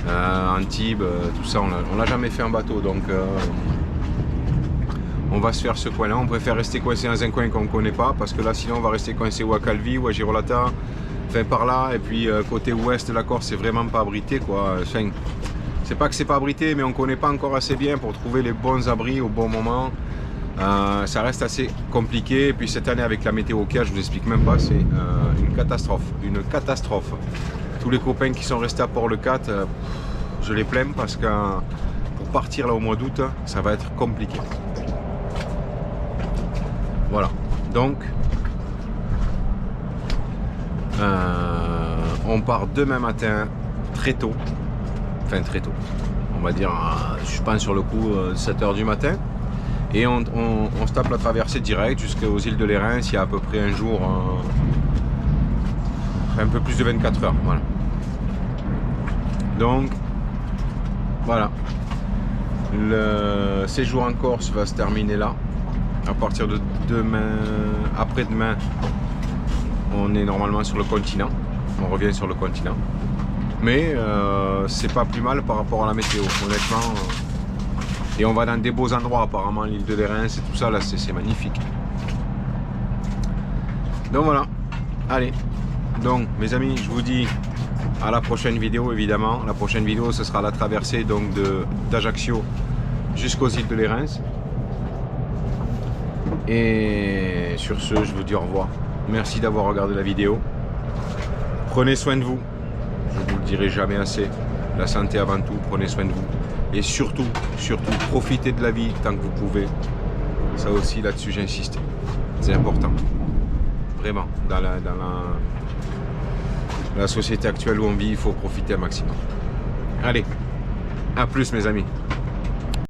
Antibes, tout ça, on l'a jamais fait en bateau. Donc on va se faire ce coin là. On préfère rester coincé dans un coin qu'on ne connaît pas, parce que là sinon on va rester coincé ou à Calvi ou à Girolata, enfin par là. Et puis côté ouest de la Corse, c'est vraiment pas abrité quoi. Enfin, c'est pas que c'est pas abrité, mais on connaît pas encore assez bien pour trouver les bons abris au bon moment. Ça reste assez compliqué. Et puis cette année avec la météo qu'il y a, je vous explique même pas, c'est une catastrophe. Une catastrophe. Tous les copains qui sont restés à Port-le-Cat, je les plains parce que pour partir là au mois d'août, ça va être compliqué. Voilà. Donc on part demain matin très tôt. Enfin très tôt. On va dire, je pense sur le coup 7 h du matin. Et on se tape la traversée directe jusqu'aux îles de Lérins. Il y a à peu près un jour, un peu plus de 24 heures. Voilà. Donc, voilà. Le séjour en Corse va se terminer là. À partir de demain, après-demain, on est normalement sur le continent. On revient sur le continent. Mais c'est pas plus mal par rapport à la météo, honnêtement. Et on va dans des beaux endroits apparemment, l'île de Lérins et tout ça, là c'est magnifique. Donc voilà, allez. Donc mes amis, je vous dis à la prochaine vidéo évidemment. La prochaine vidéo, ce sera la traversée donc d'Ajaccio jusqu'aux îles de Lérins. Et sur ce, je vous dis au revoir. Merci d'avoir regardé la vidéo. Prenez soin de vous. Je ne vous le dirai jamais assez. La santé avant tout, prenez soin de vous. Et surtout, profitez de la vie tant que vous pouvez. Ça aussi, là-dessus, j'insiste. C'est important. Vraiment. Dans la société actuelle où on vit, il faut profiter un maximum. Allez, à plus mes amis.